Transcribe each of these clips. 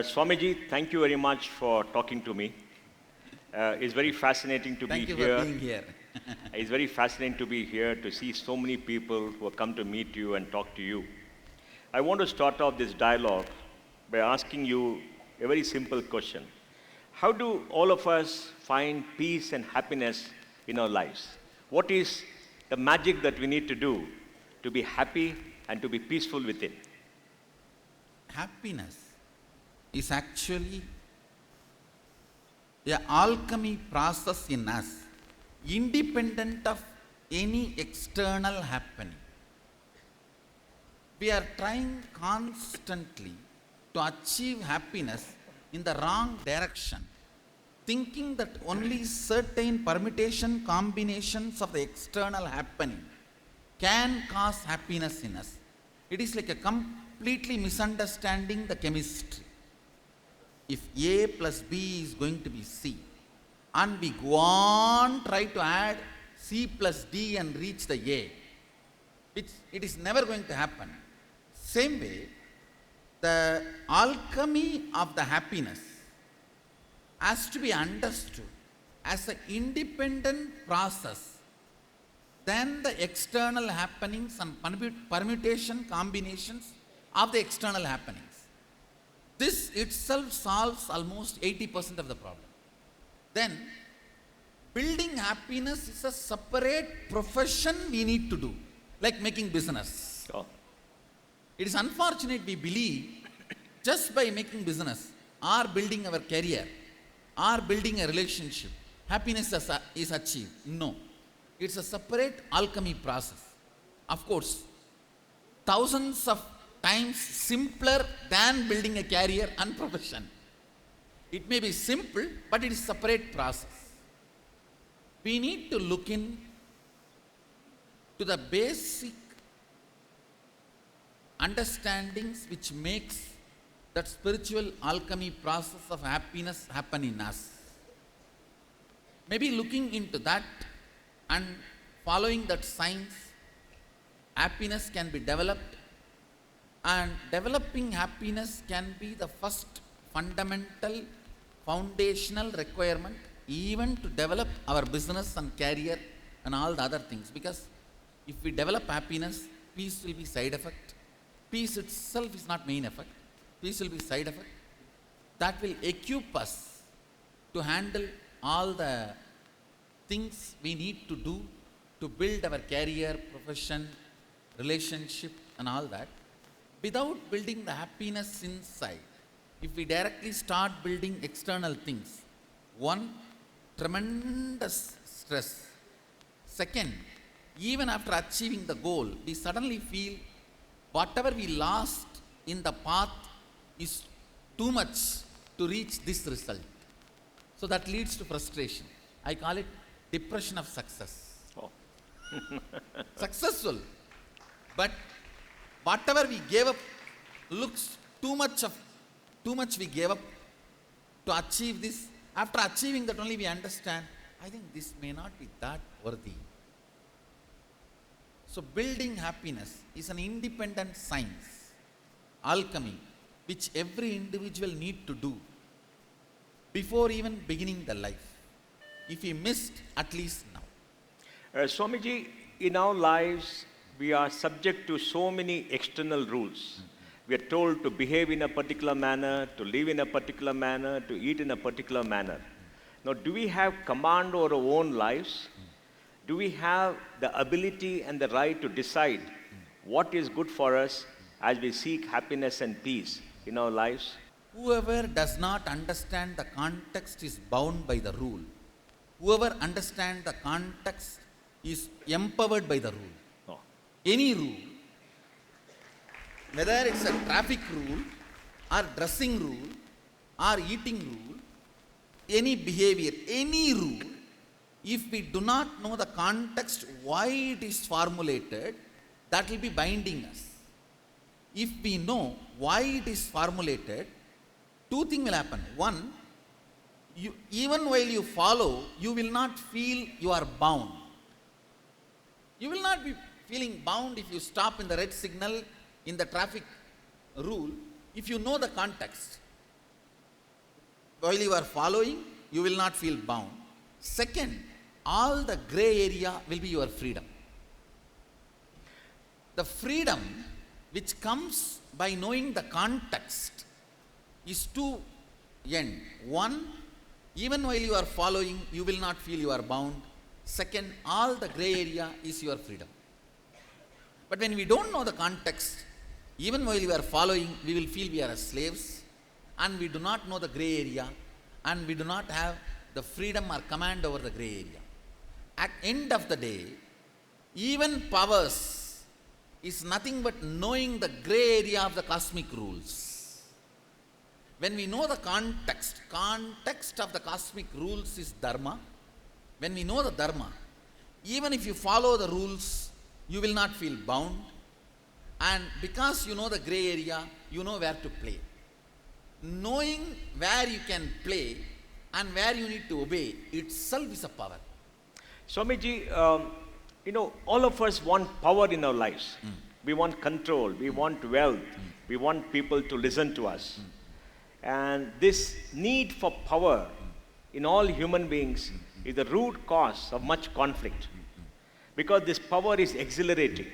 Swamiji, thank you very much for talking to me. It's very fascinating to Thank be you here. for being here. It's very fascinating to be here to see so many people who have come to meet you and talk to you. I want to start off this dialogue by asking you a very simple question. How do all of us find peace and happiness in our lives? What is the magic that we need to do to be happy and to be peaceful within? Happiness is actually a alchemy process in us, independent of any external happening. We are trying constantly to achieve happiness in the wrong direction, thinking that only certain permutation combinations of the external happening can cause happiness in us. It is like a completely misunderstanding the chemistry. If A plus B is going to be C, and we go on try to add C plus D and reach the A, which it is never going to happen. Same way, the alchemy of the happiness has to be understood as an independent process than the external happenings and permutation combinations of the external happenings. This itself solves almost 80% of the problem. Then, building happiness is a separate profession we need to do, like making business. Oh. It is unfortunate we believe just by making business or building our career or building a relationship, happiness is achieved. No. It's a separate alchemy process. Of course, thousands of times simpler than building a career and profession. It may be simple, but it is a separate process. We need to look in to the basic understandings which makes that spiritual alchemy process of happiness happen in us. Maybe looking into that and following that science, happiness can be developed, and developing happiness can be the first fundamental foundational requirement even to develop our business and career and all the other things. Because if we develop happiness, peace will be side effect. Peace itself is not main effect. Peace will be side effect. That will equip us to handle all the things we need to do to build our career, profession, relationship and all that. Without building the happiness inside, if we directly start building external things, one, tremendous stress. Second, even after achieving the goal, we suddenly feel whatever we lost in the path is too much to reach this result. So that leads to frustration. I call it depression of success. Oh. Successful, but whatever we gave up looks too much we gave up to achieve this. After achieving that only we understand, I think this may not be that worthy. So building happiness is an independent science, alchemy, which every individual need to do before even beginning the life. If he missed, at least now. Swamiji, in our lives, we are subject to so many external rules. We are told to behave in a particular manner, to live in a particular manner, to eat in a particular manner. Now, do we have command over our own lives? Do we have the ability and the right to decide what is good for us as we seek happiness and peace in our lives? Whoever does not understand the context is bound by the rule. Whoever understands the context is empowered by the rule. No. Any rule, whether it's a traffic rule or dressing rule or eating rule, any behavior, any rule, if we do not know the context why it is formulated, that will be binding us. If we know why it is formulated, two things will happen. One, even while you follow, you will not feel you are bound. You will not be feeling bound if you stop in the red signal in the traffic rule, if you know the context. while you are following, you will not feel bound. Second, all the gray area will be your freedom. The freedom which comes by knowing the context is two end. One, even while you are following, you will not feel you are bound. Second, all the gray area is your freedom. But when we don't know the context, even while we are following, we will feel we are slaves, and we do not know the gray area, and we do not have the freedom or command over the gray area. At end of the day, even powers is nothing but knowing the gray area of the cosmic rules. When we know the context of the cosmic rules is dharma. When we know the dharma, even if you follow the rules, you will not feel bound. And because you know the gray area, you know where to play. Knowing where you can play and where you need to obey itself is a power. Swamiji, all of us want power in our lives. We want control, we want wealth, we want people to listen to us. And this need for power in all human beings is the root cause of much conflict. Because this power is exhilarating.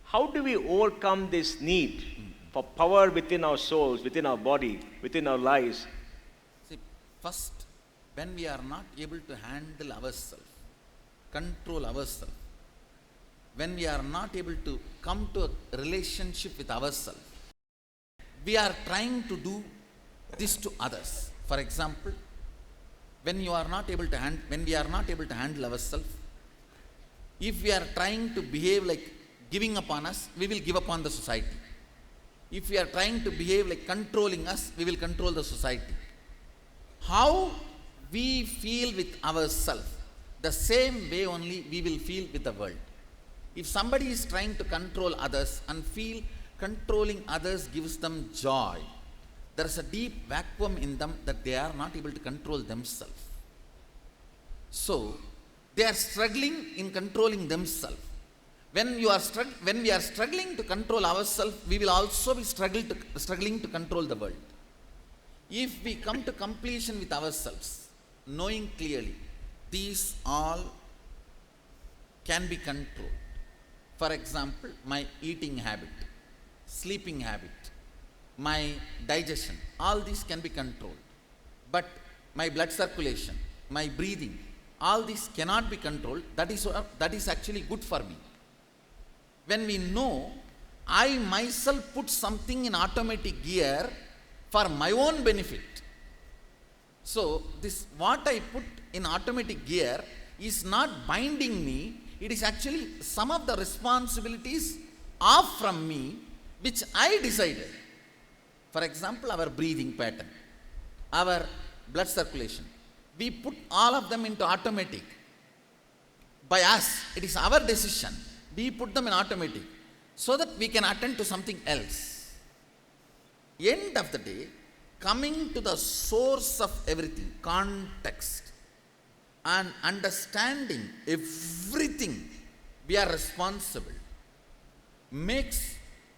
How do we overcome this need for power within our souls, within our body, within our lives? See, first, when we are not able to handle ourselves, control ourselves, when we are not able to come to a relationship with ourselves, we are trying to do this to others. For example, when we are not able to handle ourselves, if we are trying to behave like giving upon us, we will give upon the society. If we are trying to behave like controlling us, we will control the society. How we feel with ourselves, the same way only we will feel with the world. If somebody is trying to control others and feel controlling others gives them joy, there is a deep vacuum in them that they are not able to control themselves. So, they are struggling in controlling themselves. When we are struggling to control ourselves, we will also be struggling to control the world. If we come to completion with ourselves, knowing clearly, these all can be controlled. For example, my eating habit, sleeping habit, my digestion, all these can be controlled. But my blood circulation, my breathing, all these cannot be controlled. That is actually good for me. When we know, I myself put something in automatic gear for my own benefit. So, this what I put in automatic gear is not binding me. It is actually some of the responsibilities off from me, which I decided. For example, our breathing pattern, our blood circulation. We put all of them into automatic. By us, it is our decision. We put them in automatic so that we can attend to something else. End of the day, coming to the source of everything, context, and understanding everything we are responsible, makes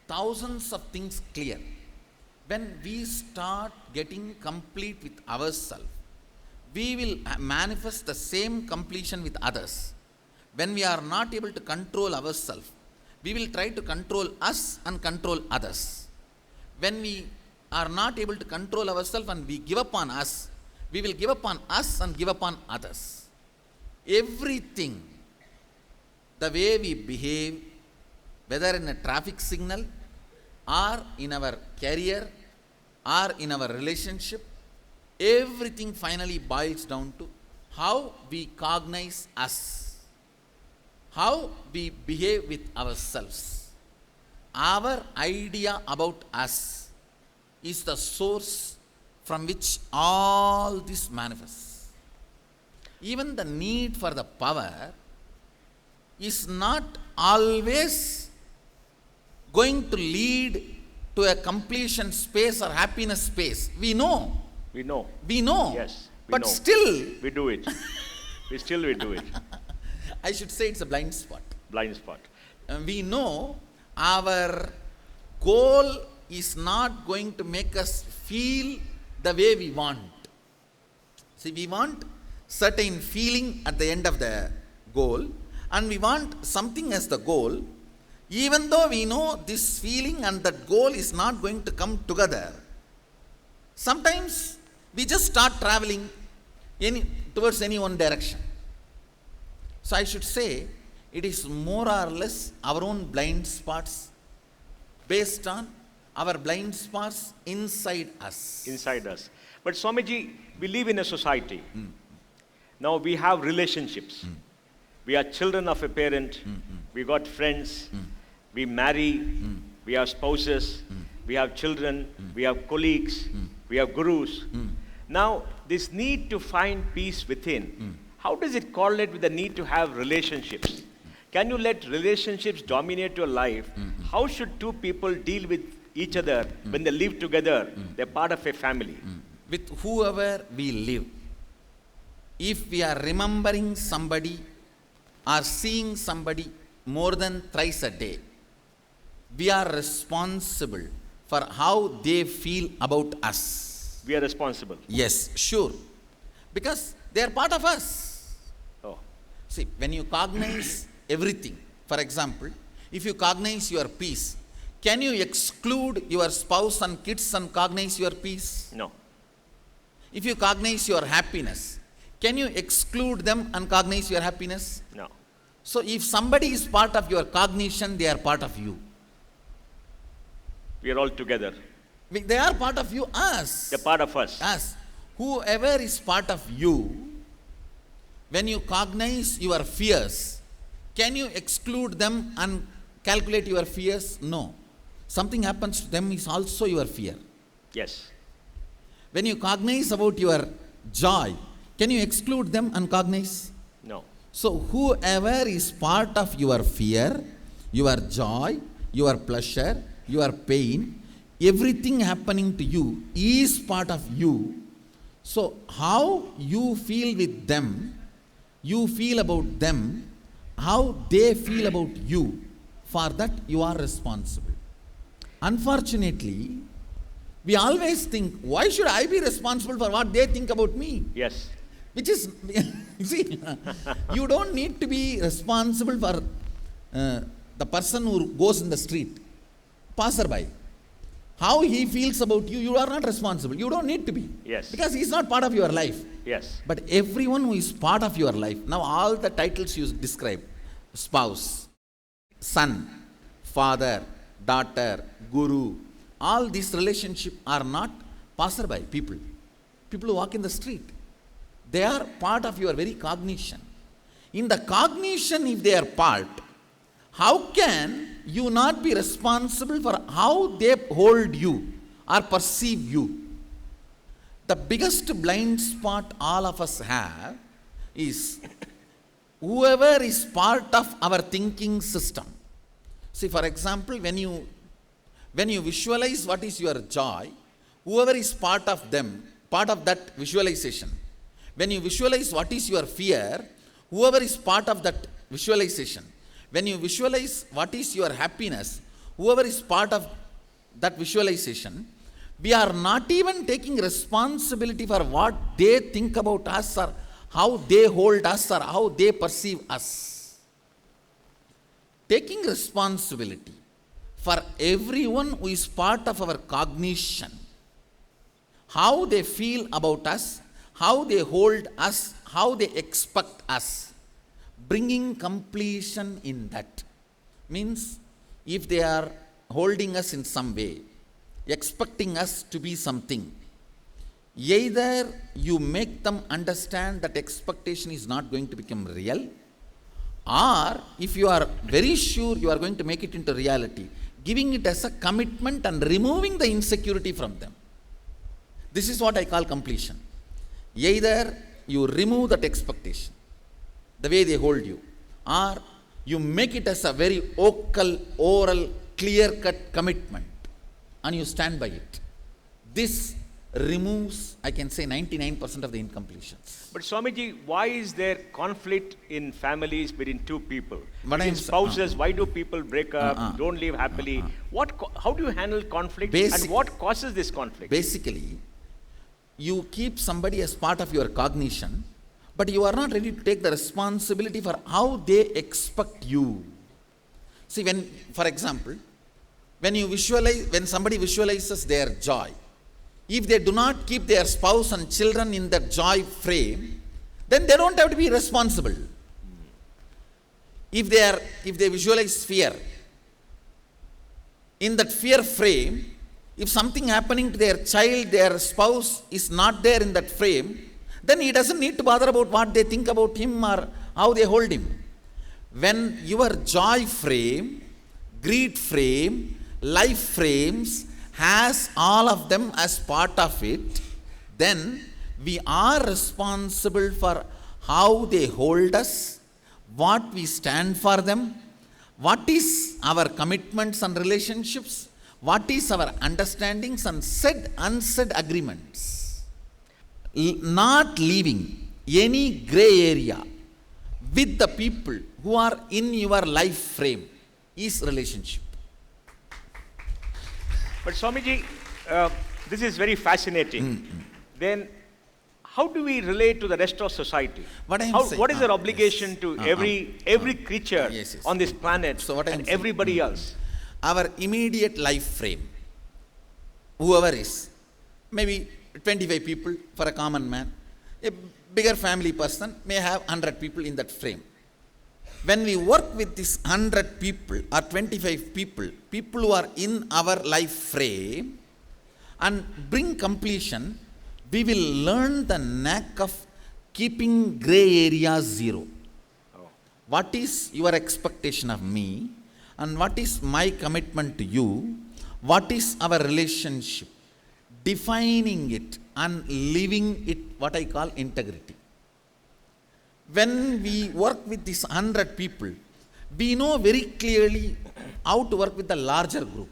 thousands of things clear. When we start getting complete with ourselves, we will manifest the same completion with others. When we are not able to control ourselves, we will try to control us and control others. When we are not able to control ourselves and we give upon us, we will give upon us and give upon others. Everything, the way we behave, whether in a traffic signal or in our career or in our relationship, everything finally boils down to how we cognize us. How we behave with ourselves. Our idea about us is the source from which all this manifests. Even the need for the power is not always going to lead to a completion space or happiness space. We know. Yes, but still we do it. we do it. I should say it's a blind spot. We know our goal is not going to make us feel the way we want. See, we want certain feeling at the end of the goal, and we want something as the goal, even though we know this feeling and that goal is not going to come together. Sometimes we just start traveling towards any one direction. So I should say, it is more or less our own blind spots, based on our blind spots inside us. Inside us. But Swamiji, we live in a society. Now we have relationships. We are children of a parent. We got friends. We marry. We have spouses. We have children. We have colleagues. We have gurus. Now, this need to find peace within, how does it correlate with the need to have relationships? Can you let relationships dominate your life? How should two people deal with each other when they live together? They're part of a family. With whoever we live, if we are remembering somebody or seeing somebody more than thrice a day, we are responsible for how they feel about us. We are responsible. Yes, sure. Because they are part of us. Oh. See, when you cognize everything, for example, if you cognize your peace, can you exclude your spouse and kids and cognize your peace? No. If you cognize your happiness, can you exclude them and cognize your happiness? No. So if somebody is part of your cognition, they are part of you. We are all together. They are part of you, us. They're part of us. Us. Whoever is part of you, when you cognize your fears, can you exclude them and calculate your fears? No. Something happens to them is also your fear. Yes. When you cognize about your joy, can you exclude them and cognize? No. So whoever is part of your fear, your joy, your pleasure, your pain, everything happening to you is part of you. So how you feel with them, you feel about them, how they feel about you, for that you are responsible. Unfortunately, we always think, why should I be responsible for what they think about me? Yes. Which is, you see, you don't need to be responsible for the person who goes in the street, passerby. How he feels about you, you are not responsible. You don't need to be. Yes. Because he is not part of your life. Yes. But everyone who is part of your life, now all the titles you describe, spouse, son, father, daughter, guru, all these relationships are not passerby people. People who walk in the street. They are part of your very cognition. In the cognition, if they are part, how can you not be responsible for how they hold you or perceive you? The biggest blind spot all of us have is whoever is part of our thinking system. See, for example, when you visualize what is your joy, whoever is part of them, part of that visualization. When you visualize what is your fear, whoever is part of that visualization. When you visualize what is your happiness, whoever is part of that visualization, we are not even taking responsibility for what they think about us or how they hold us or how they perceive us. Taking responsibility for everyone who is part of our cognition, how they feel about us, how they hold us, how they expect us. Bringing completion in that means if they are holding us in some way, expecting us to be something, either you make them understand that expectation is not going to become real, or if you are very sure you are going to make it into reality, giving it as a commitment and removing the insecurity from them. This is what I call completion. Either you remove that expectation, the way they hold you, or you make it as a very vocal, oral, clear-cut commitment, and you stand by it. This removes, I can say, 99% of the incompletions. But Swamiji, why is there conflict in families between two people? But Between spouses, why do people break up, don't live happily? How do you handle conflict and what causes this conflict? Basically, you keep somebody as part of your cognition, but you are not ready to take the responsibility for how they expect you. See, when, for example, when somebody visualizes their joy, if they do not keep their spouse and children in that joy frame, then they don't have to be responsible. If they visualize fear, in that fear frame, if something happening to their child, their spouse is not there in that frame, then he doesn't need to bother about what they think about him or how they hold him. When your joy frame, greed frame, life frames has all of them as part of it, then we are responsible for how they hold us, what we stand for them, what is our commitments and relationships, what is our understandings and said unsaid agreements. Not leaving any gray area with the people who are in your life frame is relationship. But Swamiji, this is very fascinating. Then, how do we relate to the rest of society? What is our obligation to every creature yes. on this planet So what I am and saying- everybody else? Our immediate life frame, whoever is, maybe 25 people for a common man, a bigger family person may have 100 people in that frame. When we work with this 100 people or 25 people who are in our life frame and bring completion, we will learn the knack of keeping gray areas zero. Oh. What is your expectation of me and what is my commitment to you? What is our relationship? Defining it and living it, what I call integrity. When we work with these 100 people, we know very clearly how to work with the larger group.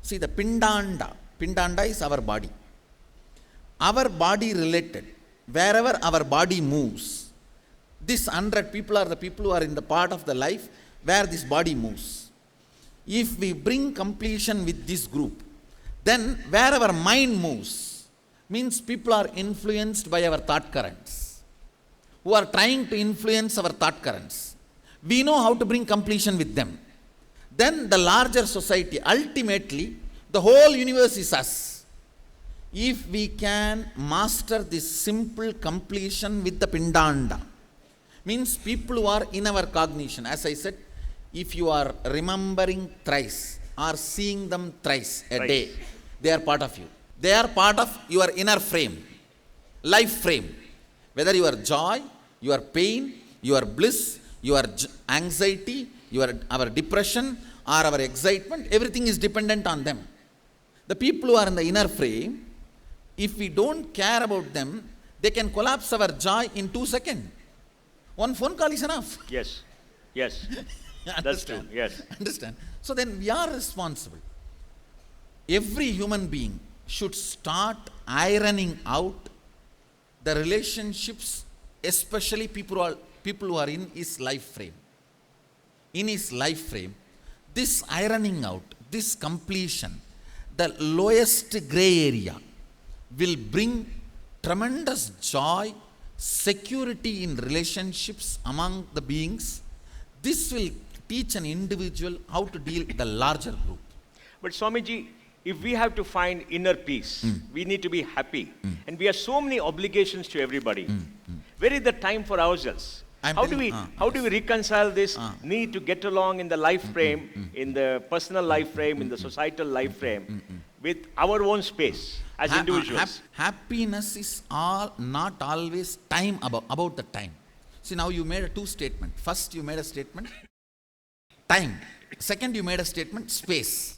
See, the Pindanda is our body. Our body related, wherever our body moves, these 100 people are the people who are in the part of the life where this body moves. If we bring completion with this group, then where our mind moves, means people are influenced by our thought currents, who are trying to influence our thought currents. We know how to bring completion with them. Then the larger society, ultimately, the whole universe is us. If we can master this simple completion with the Pindanda, means people who are in our cognition, as I said, if you are remembering thrice or seeing them thrice a day, they are part of you. They are part of your inner frame, life frame. Whether your joy, your pain, your bliss, your anxiety, our depression or our excitement, everything is dependent on them. The people who are in the inner frame, if we don't care about them, they can collapse our joy in 2 seconds. One phone call is enough. Yes, yes. That's true, yes. Understand? So then we are responsible. Every human being should start ironing out the relationships, especially people who are in his life frame. In his life frame, this ironing out, this completion, the lowest gray area will bring tremendous joy, security in relationships among the beings. This will teach an individual how to deal with the larger group. But Swamiji, if we have to find inner peace, we need to be happy. And we have so many obligations to everybody. Where is the time for ourselves? How do we reconcile this need to get along in the life frame, in the personal life frame, in the societal life frame, with our own space as individuals? Happiness is not always time about the time. See, now you made 2 statements. First, you made a statement, time. Second, you made a statement, space.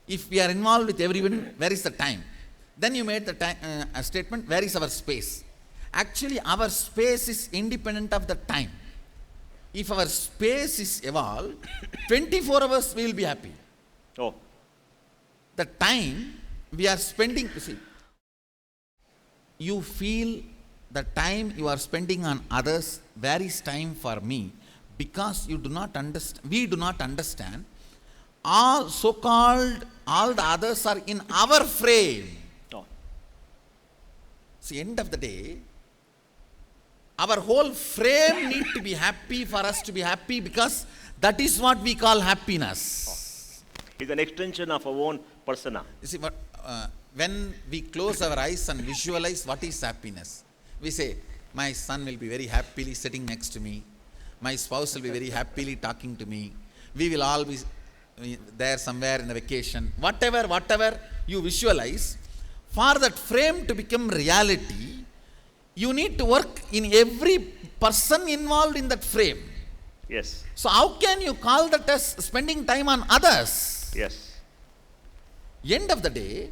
If we are involved with everyone, where is the time? Then you made a statement, where is our space? Actually, our space is independent of the time. If our space is evolved, 24 hours we will be happy. Oh. The time we are spending, see, you feel the time you are spending on others, where is time for me? Because you do not understand, we do not understand, all the others are in our frame. Oh. See, end of the day, our whole frame need to be happy for us to be happy, because that is what we call happiness. It's an extension of our own persona. You see, when we close our eyes and visualize what is happiness, we say, my son will be very happily sitting next to me. My spouse will be very happily talking to me. We will all be there somewhere in a vacation. Whatever you visualize, for that frame to become reality, you need to work in every person involved in that frame. Yes. So how can you call that as spending time on others? Yes. End of the day,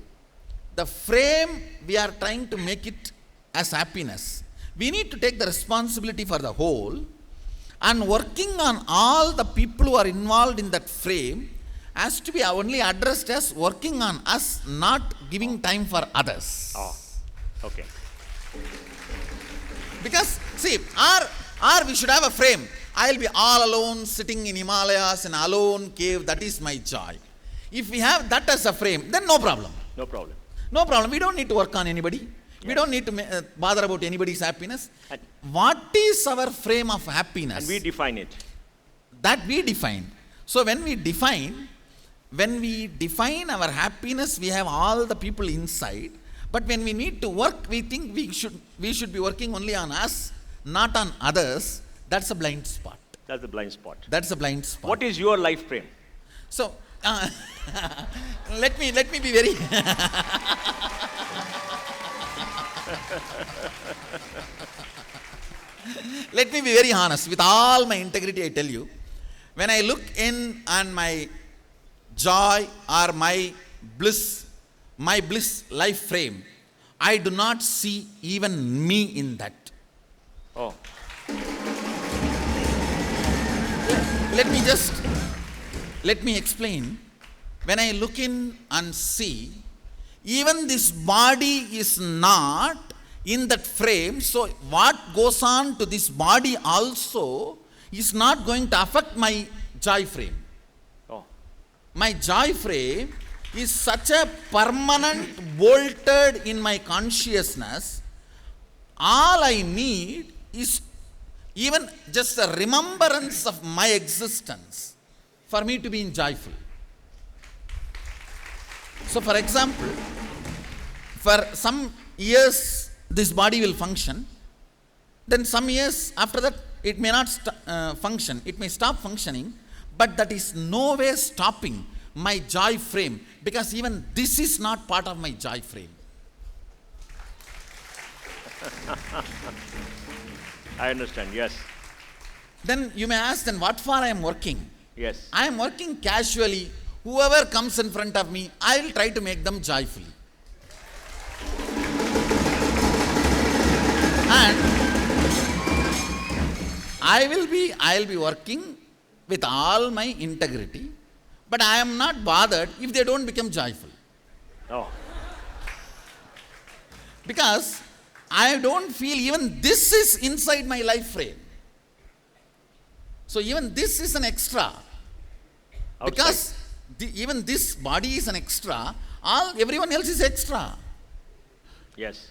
the frame we are trying to make it as happiness. We need to take the responsibility for the whole, and working on all the people who are involved in that frame has to be only addressed as working on us, not giving time for others. Oh, okay. Because, see, or we should have a frame. I'll be all alone sitting in Himalayas in alone cave, that is my joy. If we have that as a frame, then no problem. No problem. No problem. We don't need to work on anybody. We don't need to bother about anybody's happiness. And- What is our frame of happiness? And we define it. That we define. So when we define our happiness, we have all the people inside. But when we need to work, we think we should be working only on us, not on others. That's a blind spot. That's the blind spot. That's a blind spot. What is your life frame? So let me be very let me be very honest. With all my integrity, I tell you, when I look in on my joy or my bliss life frame, I do not see even me in that. Oh, Let me explain. When I look in and see, even this body is not in that frame, so what goes on to this body also is not going to affect my joy frame. oh, My joy frame is such a permanent bolted in my consciousness. All I need is even just a remembrance of my existence for me to be joyful. So, for example, for some years this body will function, then some years after that it may not function, it may stop functioning, but that is no way stopping my joy frame, because even this is not part of my joy frame. I understand. Yes. Then you may ask, then what for I am working? Yes. I am working casually. Whoever comes in front of me, I will try to make them joyfully. And I will be working with all my integrity, but I am not bothered if they don't become joyful. Oh, Because I don't feel even this is inside my life frame. So even this is an extra. outside. Because even this body is an extra, everyone else is extra. Yes.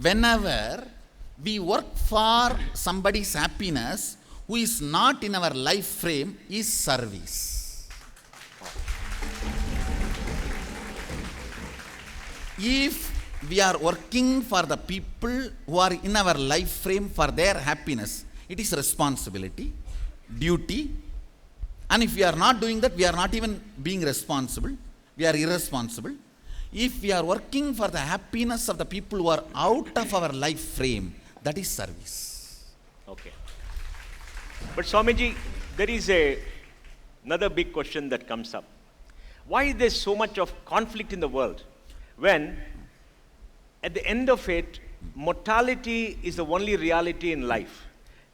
Whenever we work for somebody's happiness who is not in our life frame, is service. If we are working for the people who are in our life frame for their happiness, it is responsibility, duty. And if we are not doing that, we are not even being responsible. We are irresponsible. If we are working for the happiness of the people who are out of our life frame, that is service. Okay. But Swamiji, there is another big question that comes up. Why is there so much of conflict in the world when at the end of it, mortality is the only reality in life?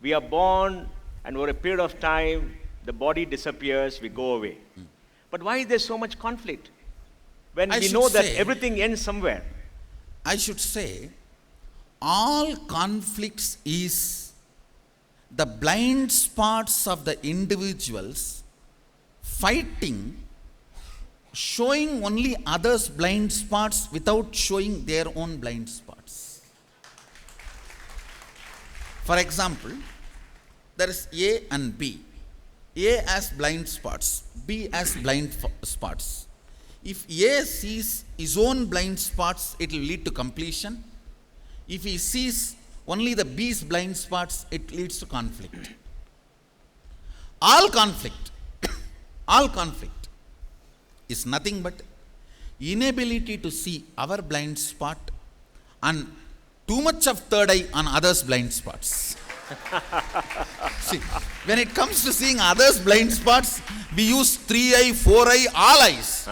We are born, and over a period of time, the body disappears, we go away. But why is there so much conflict when I we should know that say- everything ends somewhere? I should say, all conflicts is the blind spots of the individuals fighting, showing only others' blind spots without showing their own blind spots. For example, there is A and B. A has blind spots, B has blind spots. If A sees his own blind spots, it will lead to completion. If he sees only the B's blind spots, it leads to conflict. All conflict, all conflict is nothing but inability to see our blind spot and too much of third eye on others' blind spots. See, when it comes to seeing others' blind spots, we use 3 eye, 4 eye, all eyes.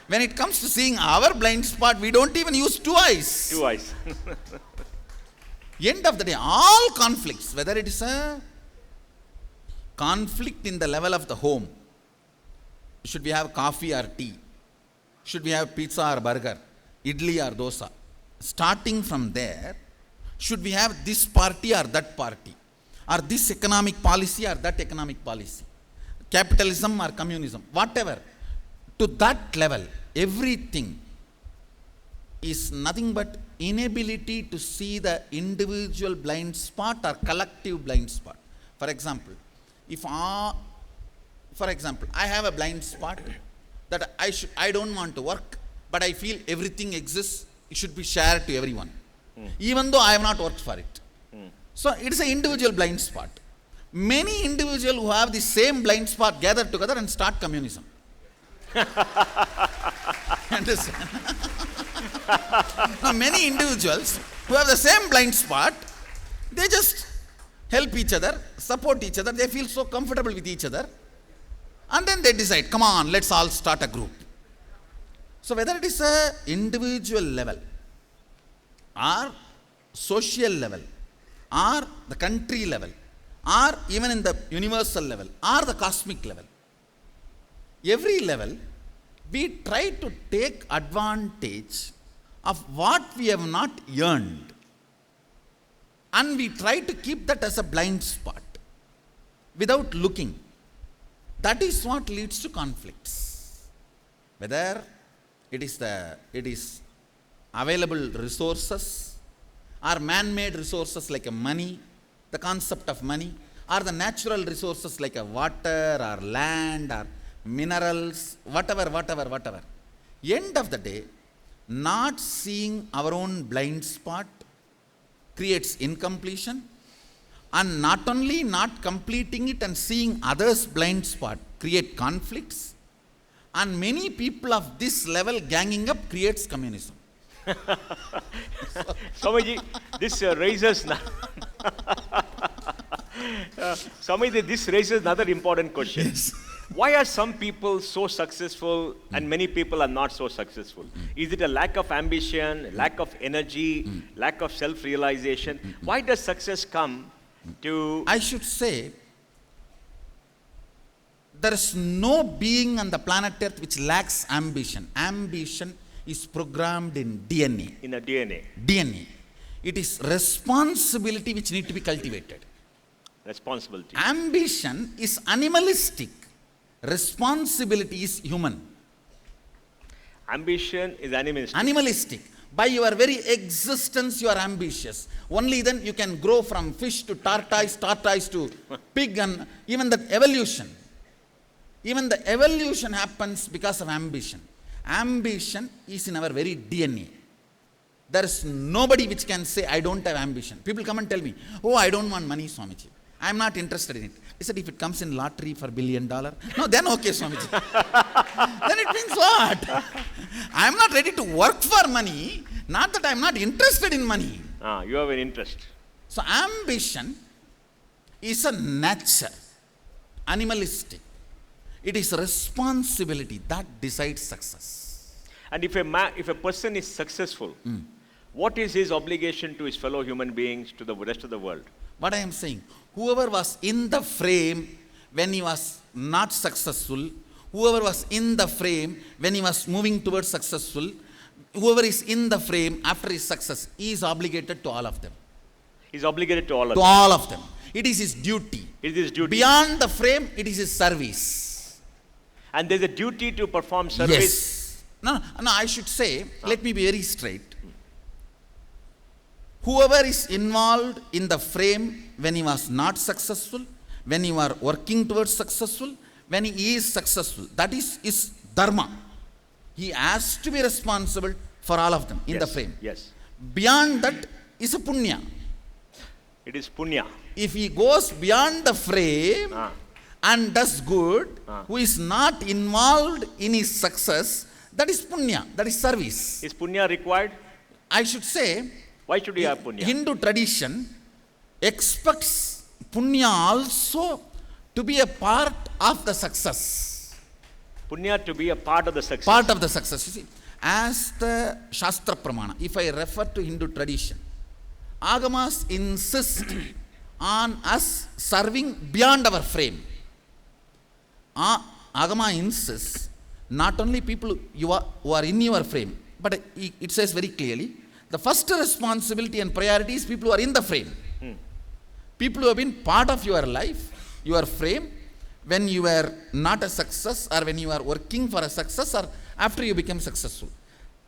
When it comes to seeing our blind spot, we don't even use 2 eyes. 2 eyes. End of the day, all conflicts, whether it is a conflict in the level of the home, should we have coffee or tea? Should we have pizza or burger? Idli or dosa? Starting from there, should we have this party or that party? Or this economic policy or that economic policy? Capitalism or communism? Whatever. To that level, everything is nothing but inability to see the individual blind spot or collective blind spot. For example, I have a blind spot that I don't want to work, but I feel everything exists, it should be shared to everyone, even though I have not worked for it. So it is an individual blind spot. Many individuals who have the same blind spot gather together and start communism. Understand? Now, many individuals who have the same blind spot, they just help each other, support each other, they feel so comfortable with each other, and then they decide, come on, let's all start a group. So whether it is a individual level, or social level, or the country level, or even in the universal level, or the cosmic level, every level, we try to take advantage of what we have not earned, and we try to keep that as a blind spot without looking. That is what leads to conflicts. Whether it is available resources or man-made resources like money, the concept of money, or the natural resources like water or land or minerals, whatever. End of the day, not seeing our own blind spot creates incompletion, and not only not completing it and seeing others' blind spot create conflicts, and many people of this level ganging up creates communism. Swamiji, this raises Swamiji, this raises another important question. Yes. Why are some people so successful and many people are not so successful? Is it a lack of ambition, lack of energy, lack of self-realization? Why does success come to... I should say, there is no being on the planet Earth which lacks ambition. Ambition is programmed in DNA. in a DNA? DNA. It is responsibility which need to be cultivated. Responsibility. Ambition is animalistic. Responsibility is human. Ambition is animalistic. Animalistic. By your very existence, you are ambitious. Only then you can grow from fish to tortoise, tortoise to pig, and even the evolution. Even the evolution happens because of ambition. Ambition is in our very DNA. There is nobody which can say, I don't have ambition. People come and tell me, oh, I don't want money, Swamiji. I am not interested in it. I said, if it comes in lottery for $1 billion, no, then okay, Swamiji. Then it means what? I am not ready to work for money, not that I am not interested in money. You have an interest. So ambition is a nature, animalistic. It is responsibility that decides success. And if a person is successful, what is his obligation to his fellow human beings, to the rest of the world? What I am saying, whoever was in the frame when he was not successful, whoever was in the frame when he was moving towards successful, whoever is in the frame after his success, he is obligated to all of them. He is obligated to all of To them. all of them. It is his duty. It is his duty. Beyond the frame, it is his service. And there's a duty to perform service. Yes. No, I should say, let me be very straight. Whoever is involved in the frame when he was not successful, when you are working towards successful, when he is successful, that is dharma. He has to be responsible for all of them in the frame. Yes. Beyond that is a punya. It is punya. If he goes beyond the frame and does good, who is not involved in his success, that is punya, that is service. Is punya required? I should say, Why should we have punya? Hindu tradition expects punya also to be a part of the success. Punya to be a part of the success. Part of the success. You see, as the Shastra Pramana, if I refer to Hindu tradition, Agamas insist on us serving beyond our frame. Agama insists not only people who are in your frame, but it says very clearly, the first responsibility and priority is people who are in the frame. People who have been part of your life, your frame, when you were not a success or when you are working for a success or after you become successful.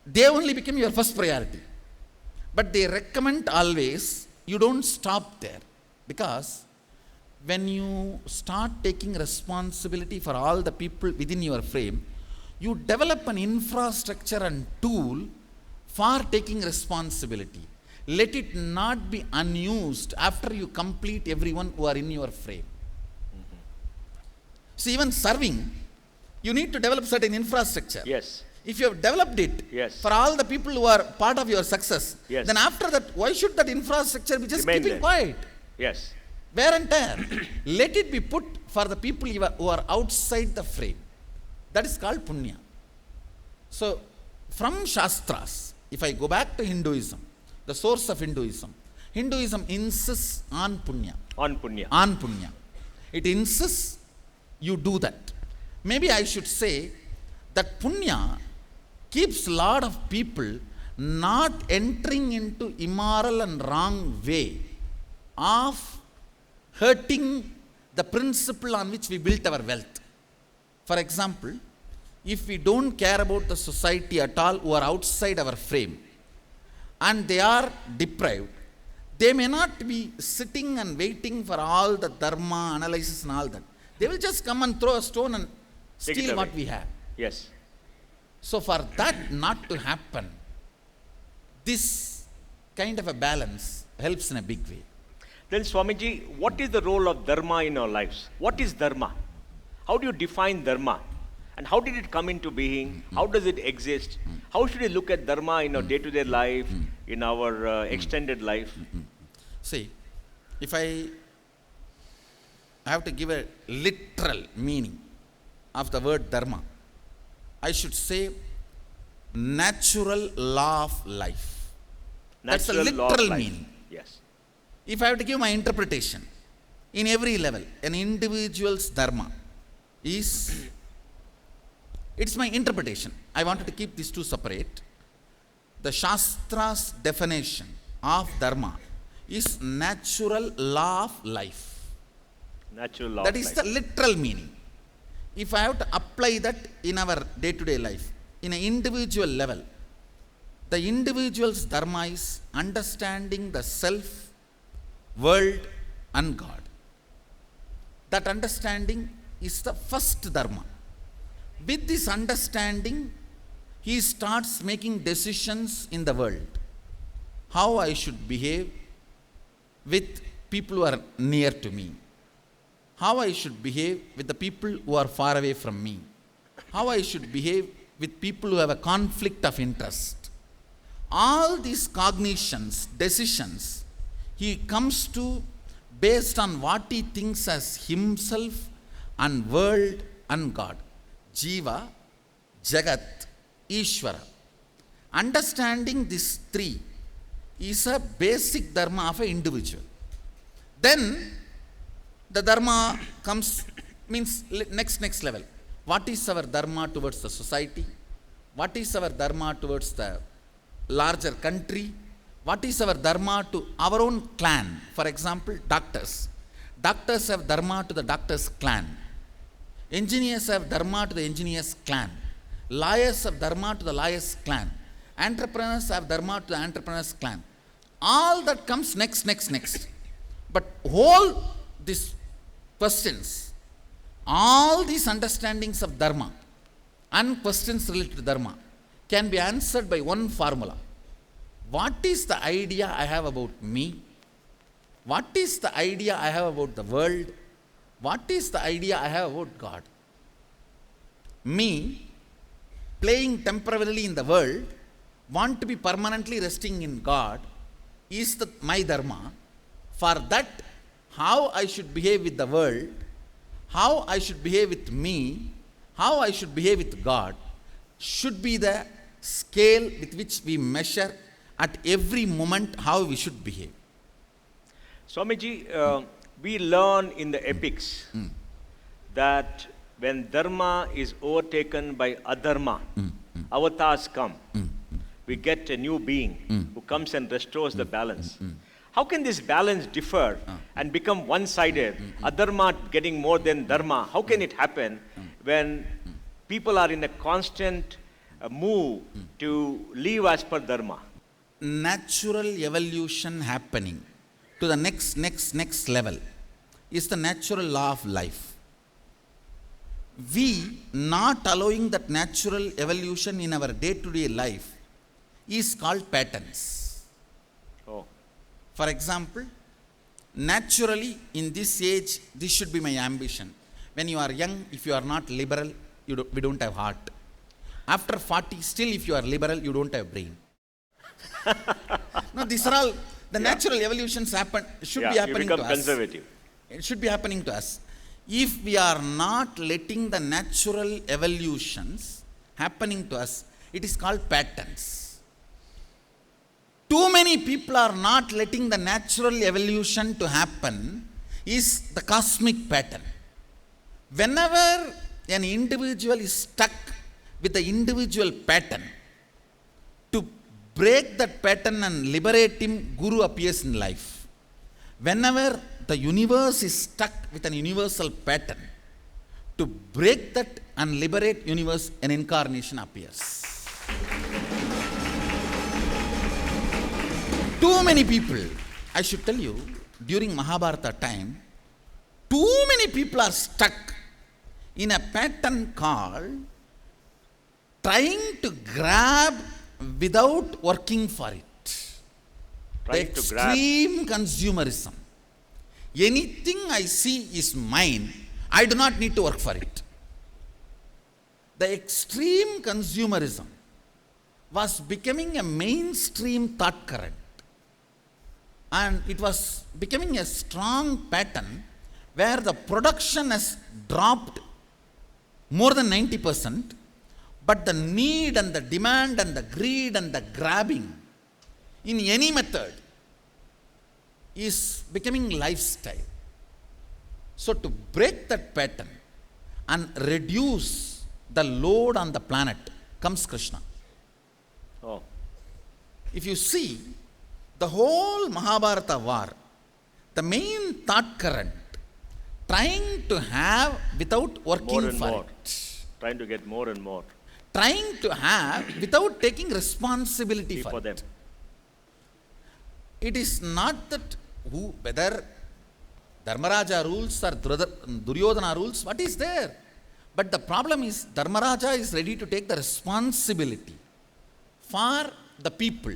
They only become your first priority. But they recommend always, you don't stop there. Because when you start taking responsibility for all the people within your frame, you develop an infrastructure and tool for taking responsibility. Let it not be unused after you complete everyone who are in your frame. So even serving, you need to develop certain infrastructure. Yes. If you have developed it Yes. for all the people who are part of your success, Yes. then after that, why should that infrastructure be just Remain keeping there. quiet? Yes. Wear and tear. Let it be put for the people who are outside the frame. That is called punya. So, from Shastras, if I go back to Hinduism, the source of Hinduism, Hinduism insists on punya. On punya. On punya. It insists you do that. Maybe I should say that punya keeps a lot of people not entering into immoral and wrong way of hurting the principle on which we built our wealth. For example, if we don't care about the society at all who are outside our frame and they are deprived, they may not be sitting and waiting for all the dharma analysis and all that. They will just come and throw a stone and Take it steal what away. we have. Yes. So for that not to happen, this kind of a balance helps in a big way. Then Swamiji, what is the role of dharma in our lives? What is dharma? How do you define dharma? And how did it come into being? How does it exist? How should we look at dharma in our day-to-day life, in our extended life? See, if I have to give a literal meaning of the word dharma, I should say natural law of life. That's the Natural law of literal life. meaning. Yes. If I have to give my interpretation, in every level, an individual's dharma is, it's my interpretation. I wanted to keep these two separate. The Shastra's definition of dharma is natural law of life. Natural law That of is life. the literal meaning. If I have to apply that in our day-to-day life, in an individual level, the individual's dharma is understanding the self, world and God. That understanding is the first dharma. With this understanding, he starts making decisions in the world. How I should behave with people who are near to me. How I should behave with the people who are far away from me. How I should behave with people who have a conflict of interest. All these cognitions, decisions, he comes to based on what he thinks as himself and world and God. Jiva, Jagat, Ishvara. Understanding these three is a basic dharma of an individual. Then the dharma comes, means next level. What is our dharma towards the society? What is our dharma towards the larger country? What is our dharma to our own clan? For example, doctors. Doctors have dharma to the doctor's clan. Engineers have dharma to the engineer's clan. Lawyers have dharma to the lawyer's clan. Entrepreneurs have dharma to the entrepreneur's clan. all that comes next. But all these questions, all these understandings of dharma and questions related to dharma can be answered by one formula. What is the idea I have about me? What is the idea I have about the world? What is the idea I have about God? Me, playing temporarily in the world, want to be permanently resting in God, is my dharma. For that, how I should behave with the world, how I should behave with me, how I should behave with God, should be the scale with which we measure at every moment how we should behave. Swamiji, we learn in the epics that when dharma is overtaken by adharma, avatars come. We get a new being who comes and restores the balance. How can this balance differ and become one-sided, adharma getting more than dharma? How can it happen when people are in a constant move to live as per dharma? Natural evolution happening to the next level is the natural law of life. We not allowing that natural evolution in our day-to-day life is called patterns. Oh. For example, naturally in this age, this should be my ambition. When you are young, if you are not liberal, we don't have heart. After 40, still if you are liberal, you don't have brain. No, these are all the natural evolutions should be happening to us. Conservative. It should be happening to us. If we are not letting the natural evolutions happening to us, it is called patterns. Too many people are not letting the natural evolution to happen is the cosmic pattern. Whenever an individual is stuck with the individual pattern, to break that pattern and liberate him, Guru appears in life. Whenever the universe is stuck with an universal pattern, to break that and liberate universe, an incarnation appears. Too many people, I should tell you, during Mahabharata time, too many people are stuck in a pattern called trying to grab without working for it. The extreme consumerism. Anything I see is mine, I do not need to work for it. The extreme consumerism was becoming a mainstream thought current. And it was becoming a strong pattern where the production has dropped more than 90%, but the need and the demand and the greed and the grabbing in any method is becoming lifestyle. So to break that pattern and reduce the load on the planet comes Krishna. Oh. If you see the whole Mahabharata war, the main thought current trying to have without working for it. Trying to get more and more. Trying to have without taking responsibility for them. It is not that whether Dharmaraja rules or Duryodhana rules, what is there? But the problem is Dharmaraja is ready to take the responsibility for the people.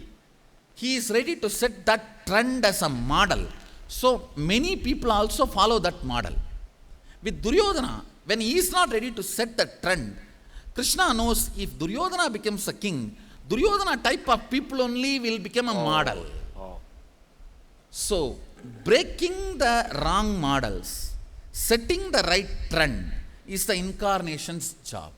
He is ready to set that trend as a model. So many people also follow that model. With Duryodhana, when he is not ready to set the trend, Krishna knows if Duryodhana becomes a king, Duryodhana type of people only will become a model. So, breaking the wrong models, setting the right trend is the incarnation's job.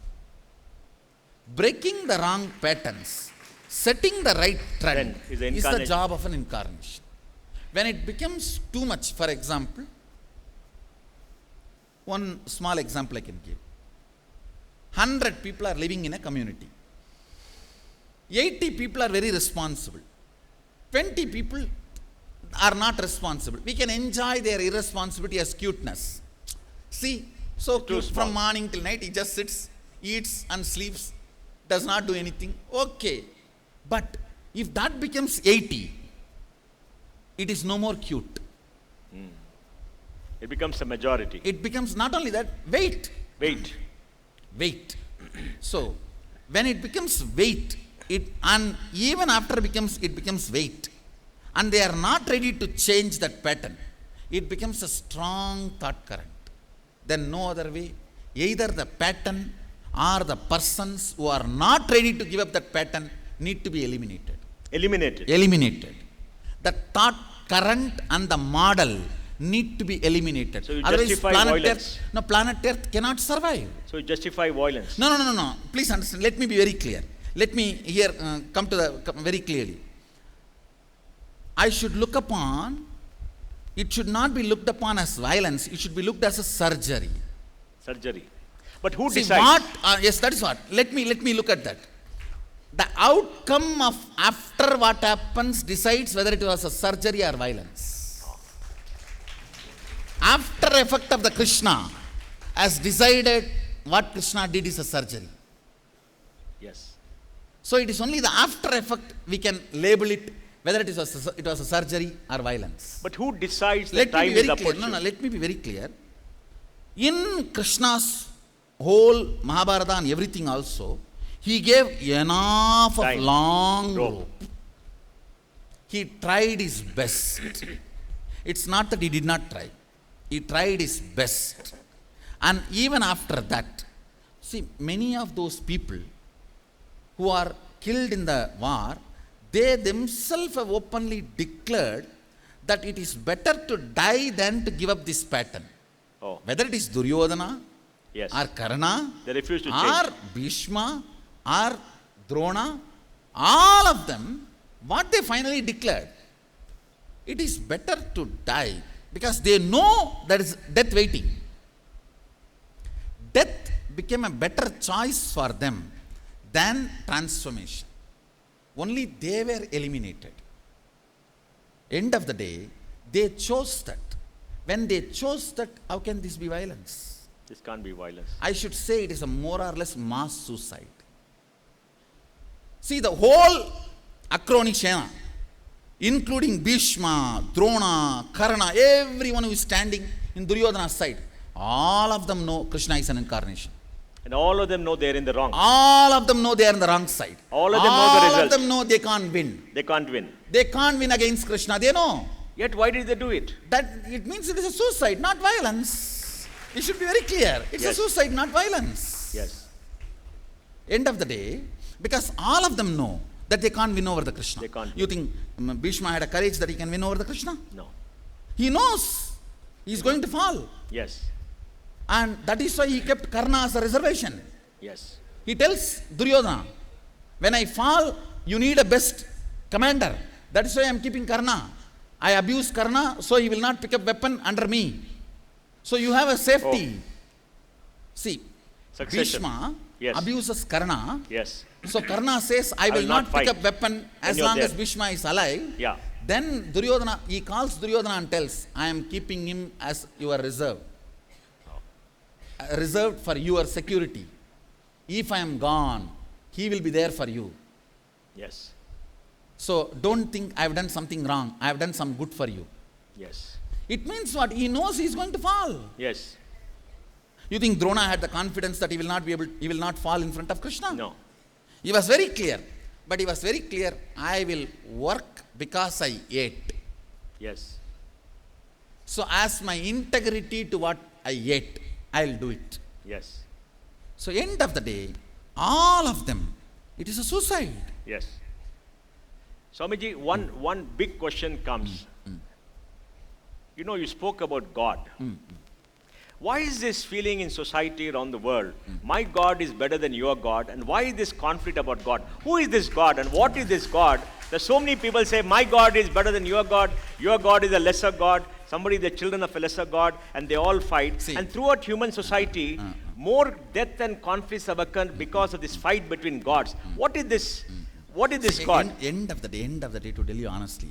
Breaking the wrong patterns, setting the right trend is the job of an incarnation. When it becomes too much, for example, one small example I can give. 100 people are living in a community. 80 people are very responsible. 20 people are not responsible. We can enjoy their irresponsibility as cuteness. See, so cute from morning till night, he just sits, eats and sleeps, does not do anything. Okay. But if that becomes 80, it is no more cute. It becomes a majority. It becomes not only that, weight. Wait. So, when it becomes weight, and even after it becomes weight, and they are not ready to change that pattern, it becomes a strong thought current. Then no other way. Either the pattern or the persons who are not ready to give up that pattern need to be eliminated. Eliminated. The thought current and the model need to be eliminated. So you Otherwise, justify planet violence. Planet Earth cannot survive. So you justify violence. No. Please understand. Let me be very clear. Let me here come very clearly. I should look upon, it should not be looked upon as violence. It should be looked as a surgery. But who See, decides? yes, that is what. Let me look at that. The outcome of after what happens decides whether it was a surgery or violence. After effect of the Krishna has decided what Krishna did is a surgery. Yes. So it is only the after effect we can label it whether it was a surgery or violence. But who decides the Let me time be is very clear. opportune? Let me be very clear. In Krishna's whole Mahabharata and everything also, he gave enough of Time. long Rope. rope. He tried his best. It's not that he did not try. He tried his best. And even after that, see, many of those people who are killed in the war, they themselves have openly declared that it is better to die than to give up this pattern. Oh, Whether it is Duryodhana, yes. or Karna, They refuse to or change. Bhishma, or Drona, all of them, what they finally declared, it is better to die because they know there is death waiting. Death became a better choice for them than transformation. Only they were eliminated. End of the day, they chose that. When they chose that, how can this be violence? This can't be violence. I should say it is a more or less mass suicide. See, the whole Akroni Sena, including Bhishma, Drona, Karna, everyone who is standing in Duryodhana's side, all of them know Krishna is an incarnation. And all of them know they're in the wrong. All of them know they are on the wrong side. All of them know the All result. of them know they can't win. They can't win. They can't win against Krishna. They know. Yet why did they do it? That it means it is a suicide, not violence. It should be very clear. It's Yes. a suicide, not violence. Yes. End of the day, because all of them know that they can't win over the Krishna. They can't You think Bhishma had a courage that he can win over the Krishna? No. He knows he's going to fall. Yes. And that is why he kept Karna as a reservation. Yes. He tells Duryodhana, when I fall, you need a best commander. That is why I am keeping Karna. I abuse Karna, so he will not pick up weapon under me. So you have a safety. See, Succession. Bhishma Yes. abuses Karna. Yes. So Karna says, I will not pick fight up weapon as you're long as there. Bhishma is alive. Yeah. Then Duryodhana, he calls Duryodhana and tells, I am keeping him as your reserve. Reserved for your security. If I am gone, he will be there for you. Yes. So don't think I have done something wrong. I have done some good for you. Yes. It means what? He knows he is going to fall. Yes. You think Drona had the confidence that he will not fall in front of Krishna? No. He was very clear. But he was very clear, I will work because I ate. Yes. So as my integrity to what I ate, I will do it. Yes. So end of the day, all of them, it is a suicide. Yes. Swamiji, one big question comes. You know, you spoke about God. Why is this feeling in society around the world? My God is better than your God. And why is this conflict about God? Who is this God and what is this God? There's so many people say, my God is better than your God is a lesser God, somebody is the children of a lesser God, and they all fight. See. And throughout human society, more death and conflicts have occurred because of this fight between gods. What is this? What is this God? End of the day, to tell you honestly,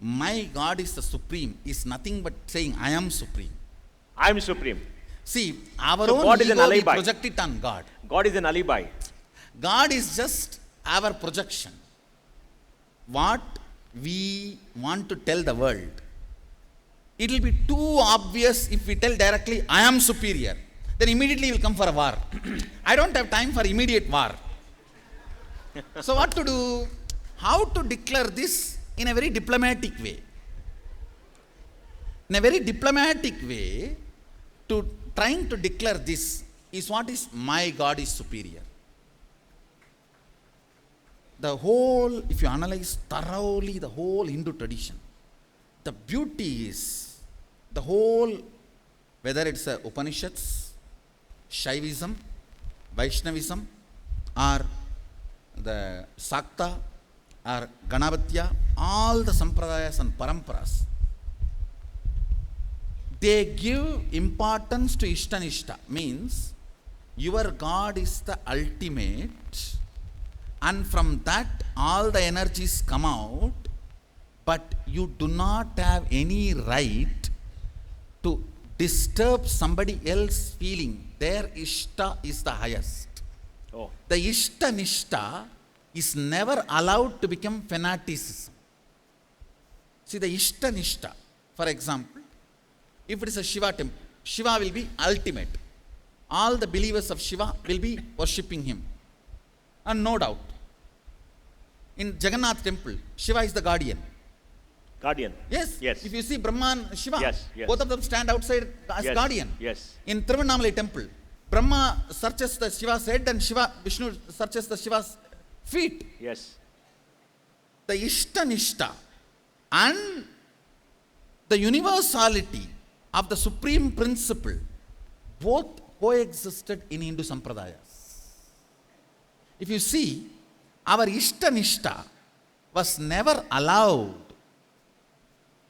my God is the supreme, is nothing but saying, I am supreme. I am supreme. See, our So own God is an ego, we alibi. project it on God. God is an alibi. God is just our projection. What we want to tell the world, it will be too obvious if we tell directly, I am superior. Then immediately will come for a war. I don't have time for immediate war. So what to do? How to declare this in a very diplomatic way? In a very diplomatic way, to trying to declare this is what is my God is superior. The whole, if you analyze thoroughly the whole Hindu tradition, the beauty is the whole, whether it's Upanishads, Shaivism, Vaishnavism, or the Sakta, or Ganavatya, all the Sampradayas and Paramparas, they give importance to Ishtanishta, means your God is the ultimate, and from that all the energies come out, but you do not have any right to disturb somebody else's feeling. Their Ishta is the highest. Oh, The Ishtanishta is never allowed to become fanaticism. See, the Ishtanishta, for example, if it is a Shiva temple, Shiva will be ultimate. All the believers of Shiva will be worshipping him. And no doubt, in Jagannath temple, Shiva is the guardian. guardian. Yes. Yes. If you see Brahma and Shiva, Yes, yes. both of them stand outside as Yes, guardian. yes. In Tiruvannamalai temple, Brahma searches the Shiva's head and Vishnu searches the Shiva's feet. Yes. The Ishtanishta and the universality of the supreme principle both coexisted in Hindu Sampradayas. If you see, our Ishtanishta was never allowed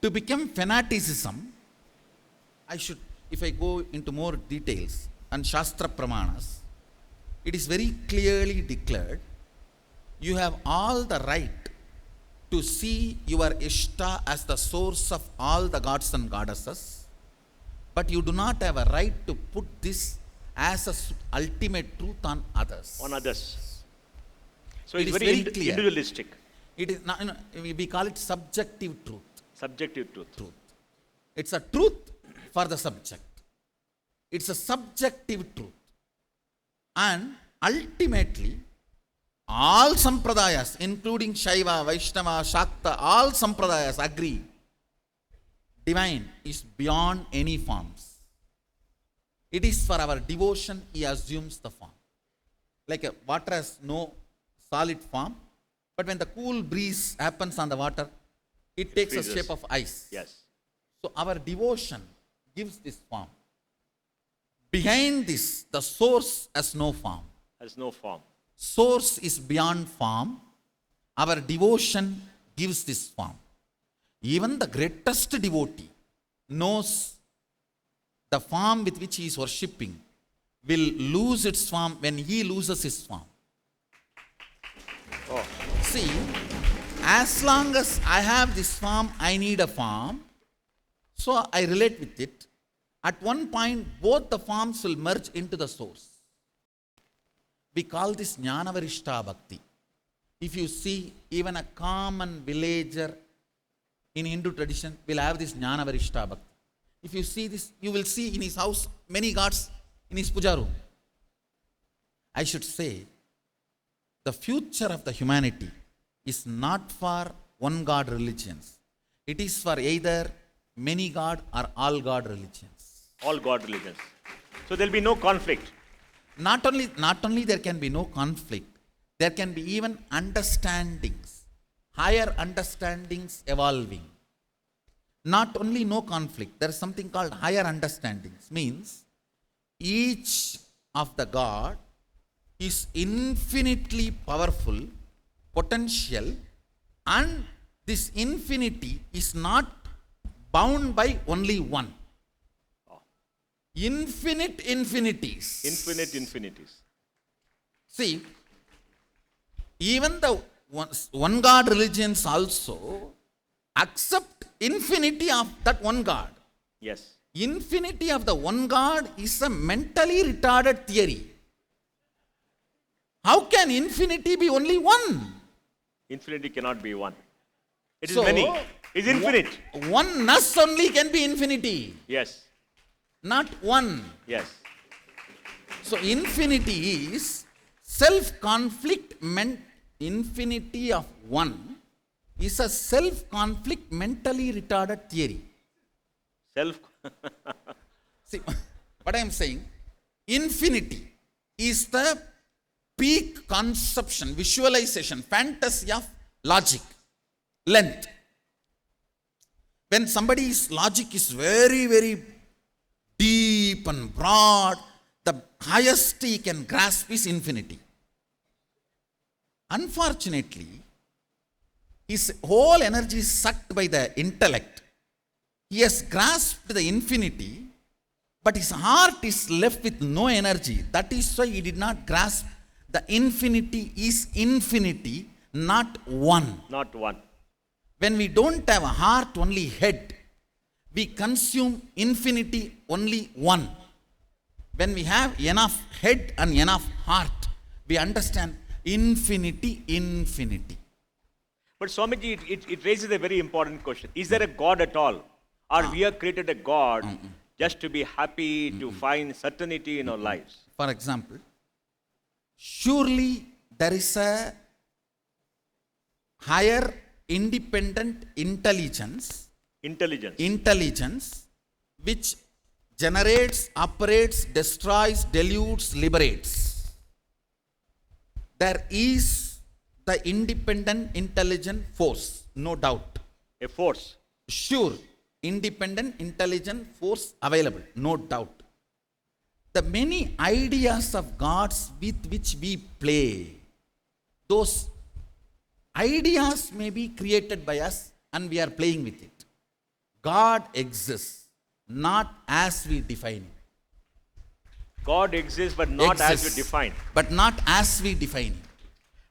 to become fanaticism. If I go into more details and Shastra Pramanas, it is very clearly declared, you have all the right to see your Ishta as the source of all the gods and goddesses, but you do not have a right to put this as a ultimate truth on others. On others. So It it's is very very clear. individualistic, It is not, we call it subjective truth. subjective truth. It's a truth for the subject. It's a subjective truth. And ultimately, all sampradayas, including Shaiva, Vaishnava, Shakta, all sampradayas agree, divine is beyond any forms. It is for our devotion he assumes the form. Like a water has no solid form, but when the cool breeze happens on the water, it takes a freezes. shape of ice. Yes. So our devotion gives this form. Behind this, the source has no form. Has no form. Source is beyond form. Our devotion gives this form. Even the greatest devotee knows the form with which he is worshipping will lose its form when he loses his form. Oh, See, as long as I have this form, I need a form. So I relate with it. At one point, both the forms will merge into the source. We call this Jnanavarishta Bhakti. If you see, even a common villager in Hindu tradition will have this Jnanavarishta Bhakti. If you see this, you will see in his house many gods in his puja room. I should say, the future of the humanity is not for one God religions. It is for either many God or all God religions. all God religions. So there'll be no conflict. Not only there can be no conflict, there can be even understandings, higher understandings evolving. Not only no conflict, there is something called higher understandings. Means each of the God is infinitely powerful, potential, and this infinity is not bound by only one. Infinite infinities. Infinite infinities. See, even the one God religions also accept infinity of that one God. Yes. Infinity of the one God is a mentally retarded theory. How can infinity be only one? Infinity cannot be one. It is many. It is infinite. Oneness only can be infinity, Yes. not one. Yes. So infinity is self-conflict meant. Infinity of one is a self-conflict mentally retarded theory. Self. See, what I am saying, infinity is the peak conception, visualization, fantasy of logic, length. When somebody's logic is very, very deep and broad, the highest he can grasp is infinity. Unfortunately, his whole energy is sucked by the intellect. He has grasped the infinity, but his heart is left with no energy. That is why he did not grasp the infinity is infinity, not one. Not one. When we don't have a heart, only head, we consume infinity only one. When we have enough head and enough heart, we understand infinity, infinity. But Swamiji, it raises a very important question. Is there a God at all? Or we have created a God just to be happy, to find certainty in our lives? For example, surely there is a higher independent intelligence which generates, operates, destroys, dilutes, liberates. There is the independent intelligent force, no doubt. A force. Sure, independent intelligent force available, no doubt. The many ideas of gods with which we play, those ideas may be created by us and we are playing with it. God exists, not as we define him. God exists, but not as we define. But not as we define him.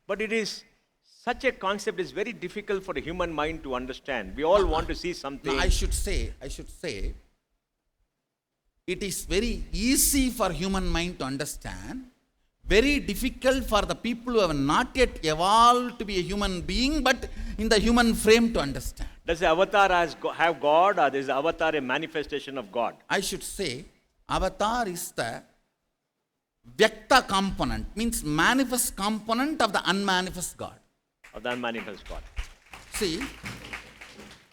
But it is such a concept is very difficult for the human mind to understand. We all want to see something. No, I should say, it is very easy for human mind to understand, very difficult for the people who have not yet evolved to be a human being, but in the human frame to understand. Does the avatar have God, or is the avatar a manifestation of God? I should say, avatar is the Vyakta component, means manifest component of the unmanifest God. Of the unmanifest God. See,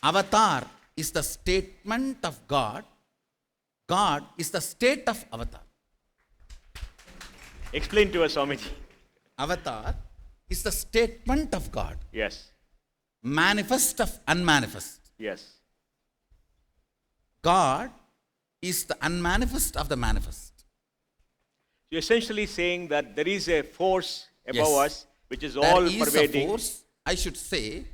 avatar is the statement of God. God is the state of avatar. Explain to us, Swamiji. Avatar is the statement of God. Yes. Manifest of unmanifest. Yes. God is the unmanifest of the manifest. You're essentially saying that there is a force above Yes. us which is all There is pervading. a force, I should say,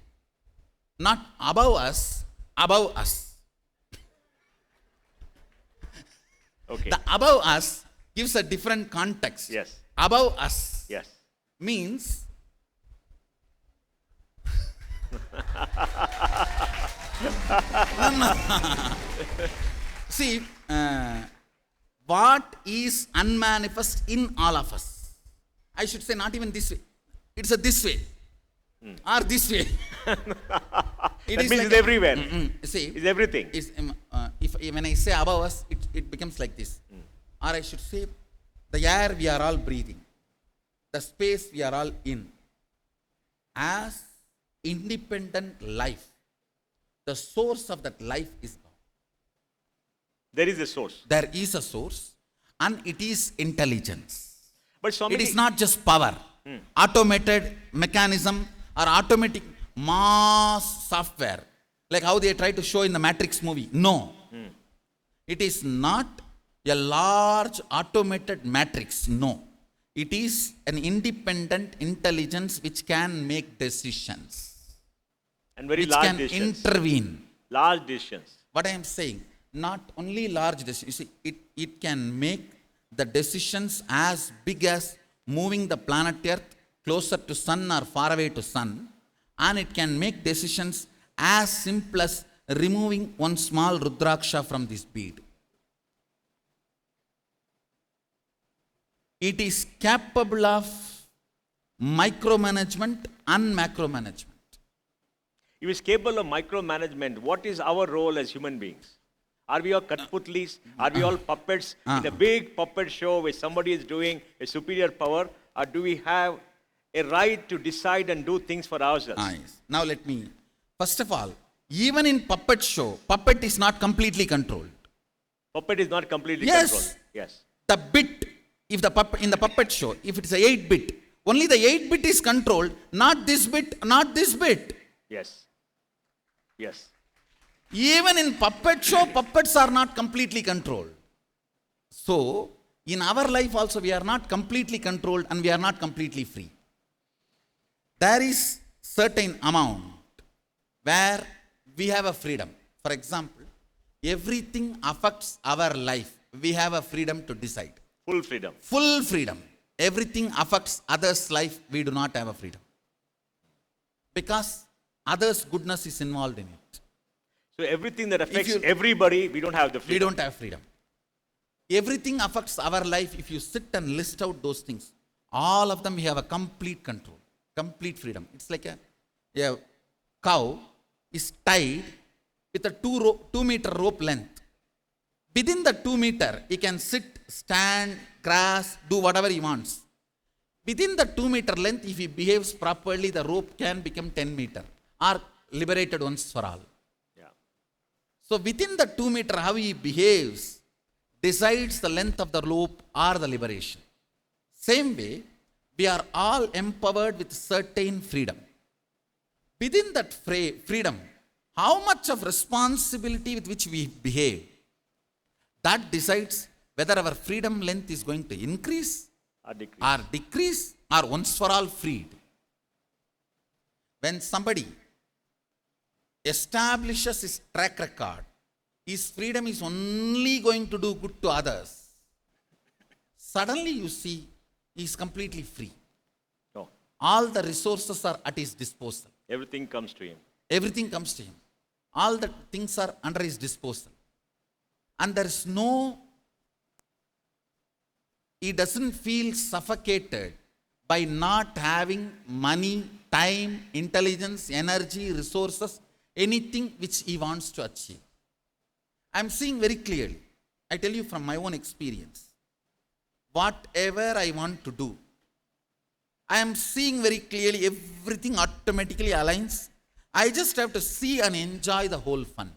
not above us, above us. Okay. The above us gives a different context. Yes. Above us Yes. means see, what is unmanifest in all of us? I should say not even this way. It's a this way or this way. It That is means like it's everywhere. See, It's everything. is if when I say above us, it becomes like this. Or I should say, the air we are all breathing, the space we are all in, as independent life, the source of that life is God. There is a source. There is a source, and it is intelligence. But Swamiji, It is not just power, automated mechanism or automatic mass software, like how they try to show in the Matrix movie. No. It is not a large automated matrix. No. It is an independent intelligence which can make decisions, and very which large can decisions. intervene. Large decisions. What I am saying, not only large decisions, you see, it can make the decisions as big as moving the planet Earth closer to sun or far away to sun, and it can make decisions as simple as removing one small Rudraksha from this bead. It is capable of micromanagement and macromanagement. If it's capable of micromanagement, what is our role as human beings? Are we all Katputlis? Are we all puppets in a big puppet show where somebody is doing a superior power? Or do we have a right to decide and do things for ourselves? Yes. Now let me, first of all, even in puppet show, puppet is not completely controlled. Puppet is not completely Yes. controlled. Yes. The bit, if the puppet, in the puppet show, if it is a 8-bit, only the 8-bit is controlled, not this bit, not this bit. Yes. Yes. Even in puppet show, puppets are not completely controlled. So, in our life also, we are not completely controlled and we are not completely free. There is certain amount where we have a freedom. For example, everything affects our life. We have a freedom to decide. Full freedom. Full freedom. Everything affects others' life. We do not have a freedom. Because others' goodness is involved in it. So everything that affects you- everybody, we don't have the We freedom. don't have freedom. Everything affects our life. If you sit and list out those things, all of them we have a complete control, complete freedom. It's like a cow is tied with a 2-meter rope length. Within the 2 meter, he can sit, stand, grass, do whatever he wants. Within the 2-meter length, if he behaves properly, the rope can become 10 meter or liberated once for all. Yeah. So within the 2 meter, how he behaves decides the length of the rope or the liberation. Same way, we are all empowered with certain freedom. Within that freedom, how much of responsibility with which we behave, that decides whether our freedom length is going to increase or decrease or once for all freed. When somebody establishes his track record, his freedom is only going to do good to others. Suddenly you see he is completely free. No. All the resources are at his disposal. Everything comes to him. Everything comes to him. All the things are under his disposal. And there is no, he doesn't feel suffocated by not having money, time, intelligence, energy, resources, anything which he wants to achieve. I am seeing very clearly. I tell you from my own experience. Whatever I want to do, I am seeing very clearly everything automatically aligns. I just have to see and enjoy the whole fun.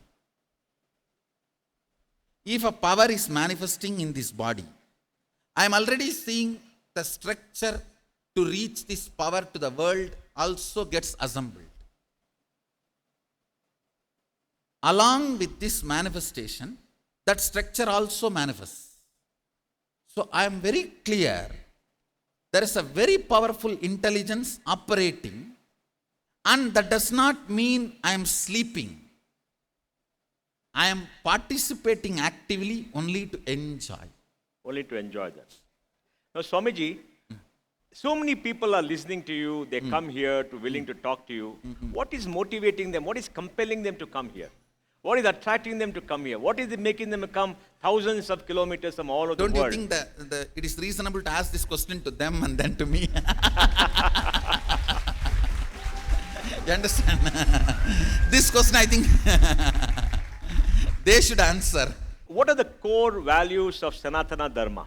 If a power is manifesting in this body, I am already seeing the structure to reach this power to the world also gets assembled. Along with this manifestation, that structure also manifests. So I am very clear, there is a very powerful intelligence operating, and that does not mean I am sleeping. I am participating actively only to enjoy. Only to enjoy that. Now, Swamiji, so many people are listening to you. They come here to willing to talk to you. What is motivating them? What is compelling them to come here? What is attracting them to come here? What is it making them come thousands of kilometers from all over the Don't you world? think that it is reasonable to ask this question to them and then to me? You understand? This question, I think, they should answer. What are the core values of Sanatana Dharma?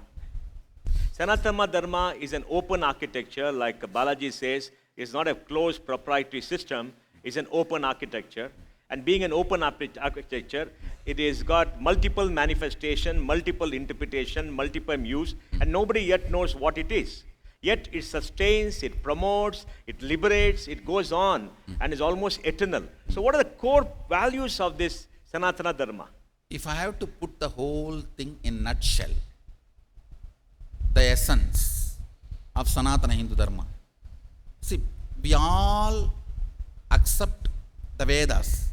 Sanatana Dharma is an open architecture, like Balaji says. It's not a closed proprietary system. It's an open architecture. And being an open architecture, it has got multiple manifestation, multiple interpretation, multiple use, and nobody yet knows what it is. Yet it sustains, it promotes, it liberates, it goes on, and is almost eternal. So what are the core values of this Sanatana Dharma? If I have to put the whole thing in nutshell, the essence of Sanatana Hindu Dharma. See, we all accept the Vedas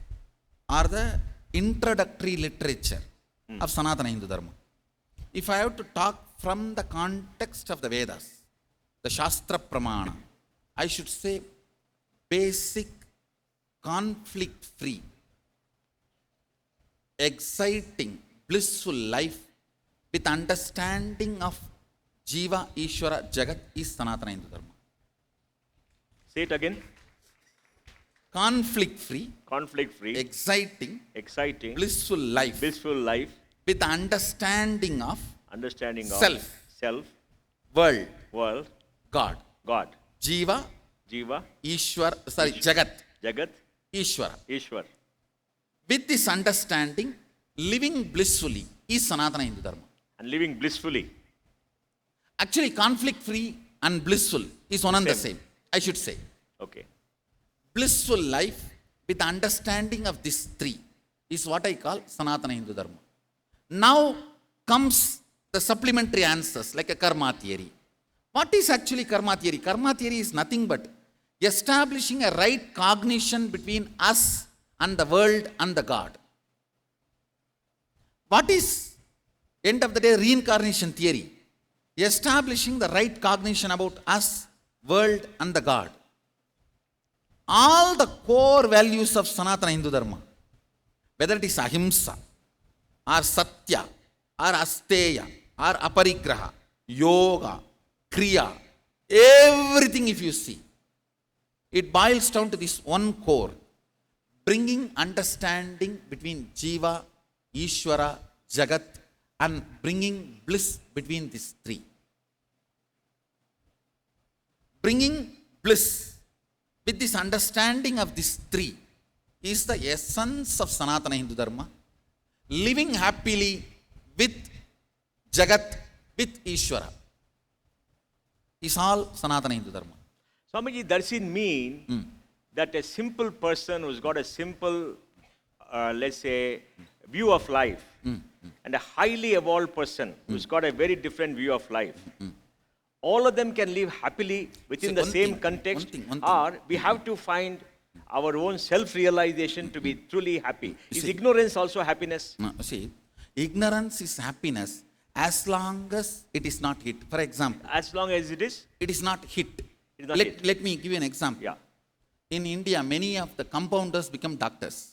or the introductory literature of Sanatana Hindu Dharma. If I have to talk from the context of the Vedas, the Shastra Pramana, I should say basic, conflict-free, exciting, blissful life with understanding of Jiva, Ishvara, Jagat is Sanatana Hindu Dharma. Say it again. conflict-free, conflict-free, exciting, exciting, blissful life, with understanding of understanding of self, world, God. God, Jiva, Jiva, Jagat, Jagat, Ishwara. Ishwar. With this understanding, living blissfully is Sanatana Hindu Dharma. And living blissfully. Actually, conflict-free and blissful is one and the same, I should say. Okay. Blissful life with understanding of these three is what I call Sanatana Hindu Dharma. Now comes the supplementary answers like a karma theory. What is actually karma theory? Karma theory is nothing but establishing a right cognition between us and the world and the God. What is, end of the day, reincarnation theory? Establishing the right cognition about us, world and the God. All the core values of Sanatana Hindu Dharma, whether it is ahimsa, or satya, or asteya, or aparigraha, yoga, kriya, everything if you see, it boils down to this one core, bringing understanding between Jiva, Ishwara, Jagat, and bringing bliss between these three. Bringing bliss with this understanding of these three is the essence of Sanatana Hindu Dharma. Living happily with Jagat, with Ishwara is all Sanatana Hindu Dharma. Swamiji, does it mean that a simple person who's got a simple, let's say, view of life, and a highly evolved person who's got a very different view of life, all of them can live happily within the same context, one thing. or we have to find our own self-realization to be truly happy? Is ignorance also happiness? No, see, ignorance is happiness as long as it is not hit. For example, As long as it is? it is not hit. It is not hit. Let me give you an example. Yeah. In India, many of the compounders become doctors.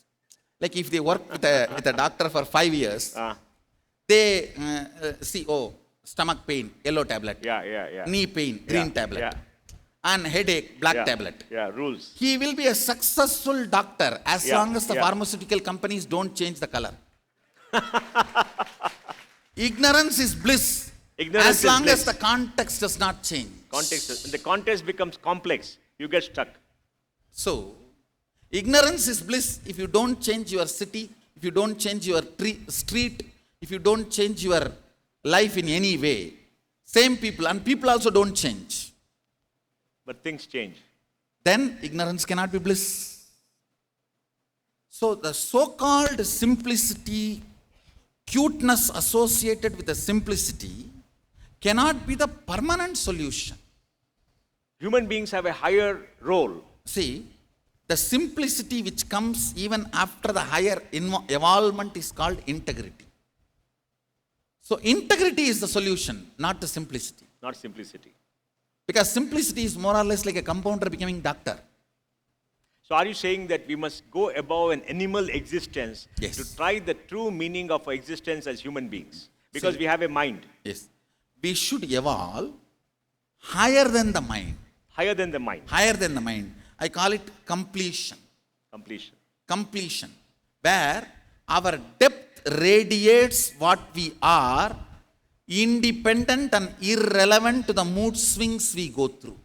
Like if they work with a doctor for 5 years, they see, oh, stomach pain, yellow tablet. Yeah. Knee pain, green tablet. Yeah. And headache, black tablet. Yeah, rules. He will be a successful doctor as Yeah, long as the yeah. pharmaceutical companies don't change the color. Ignorance is bliss. Ignorance as is long bliss. as the context does not change. The context becomes complex. You get stuck. So, ignorance is bliss if you don't change your city, if you don't change your street, if you don't change your life in any way. Same people, and people also don't change. But things change. Then ignorance cannot be bliss. So the so-called simplicity, cuteness associated with the simplicity cannot be the permanent solution. Human beings have a higher role. See, the simplicity which comes even after the higher evolvement is called integrity. So integrity is the solution, not the simplicity. Not simplicity. Because simplicity is more or less like a compounder becoming doctor. So are you saying that we must go above an animal existence Yes. to try the true meaning of our existence as human beings? Because we have a mind Yes. We should evolve higher than the mind. higher than the mind. Higher than the mind. I call it completion. Completion. Completion. Where our depth radiates what we are, independent and irrelevant to the mood swings we go through.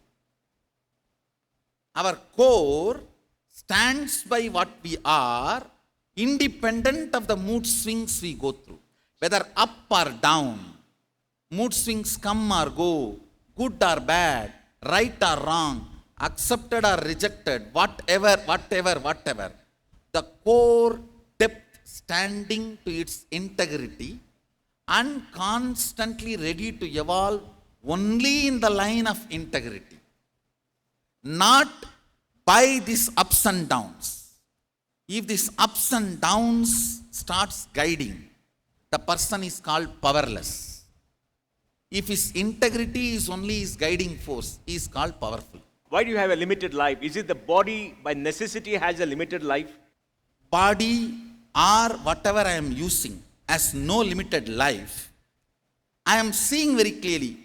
Our core stands by what we are, independent of the mood swings we go through. Whether up or down, mood swings come or go, good or bad, right or wrong, accepted or rejected, whatever. The core depth standing to its integrity and constantly ready to evolve only in the line of integrity. Not by these ups and downs. If these ups and downs starts guiding, the person is called powerless. If his integrity is only his guiding force, he is called powerful. Why do you have a limited life? Is it the body by necessity has a limited life? Body or whatever I am using has no limited life. I am seeing very clearly.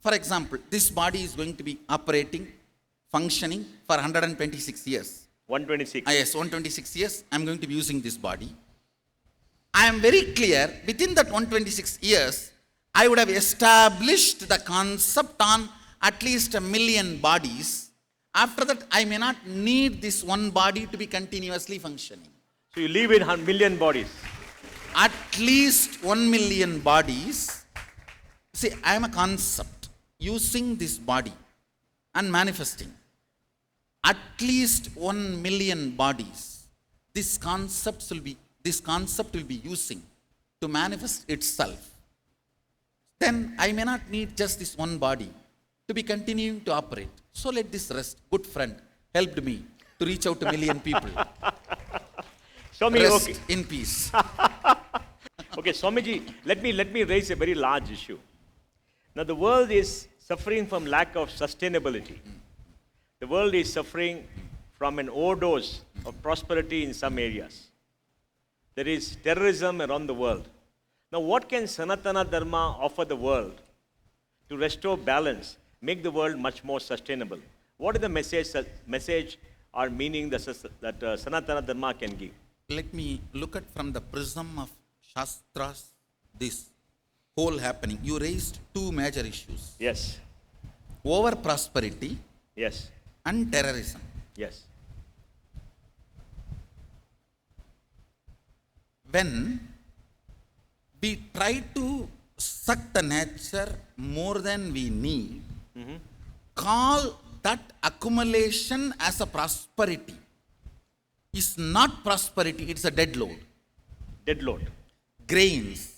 For example, this body is going to be operating, functioning for 126 years. 126. Yes, 126 years, I'm going to be using this body. I am very clear, within that 126 years, I would have established the concept on at least 1 million bodies. After that, I may not need this one body to be continuously functioning. So you live in 1,000,000 bodies. At least 1 million bodies. See, I am a concept using this body and manifesting. At least 1 million bodies. This concept will be using to manifest itself. Then I may not need just this one body to be continuing to operate. So let this rest. Good friend helped me to reach out to 1 million people. Swami, Rest okay. in peace. Okay, Swamiji, let me raise a very large issue. Now the world is suffering from lack of sustainability. The world is suffering from an overdose of prosperity in some areas. There is terrorism around the world. Now what can Sanatana Dharma offer the world to restore balance, make the world much more sustainable? What is the message or meaning that Sanatana Dharma can give? Let me look at from the prism of Shastras this whole happening. You raised two major issues. Yes, Over prosperity yes, and terrorism. yes. When we try to suck the nature more than we need, call that accumulation as a prosperity. Is not prosperity, it's a dead load. Dead load. Grains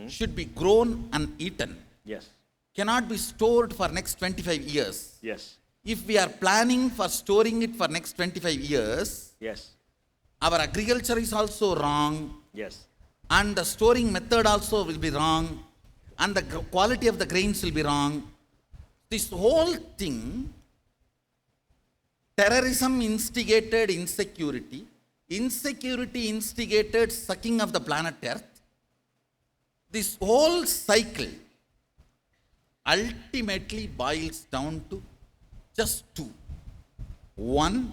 should be grown and eaten. Yes, Cannot be stored for next 25 years. yes, If we are planning for storing it for next 25 years, yes, our agriculture is also wrong, yes, and the storing method also will be wrong, and the quality of the grains will be wrong. This whole thing, terrorism instigated insecurity, insecurity instigated sucking of the planet Earth. This whole cycle ultimately boils down to just two. One,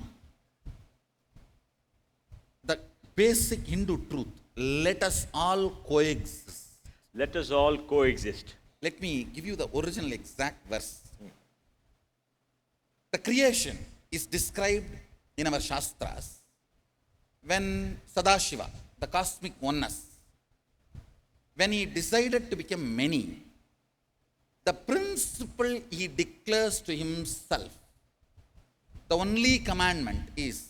the basic Hindu truth, let us all coexist. let us all coexist. Let me give you the original exact verse. The creation is described in our Shastras when Sadashiva, the cosmic oneness, when he decided to become many, the principle he declares to himself, the only commandment is,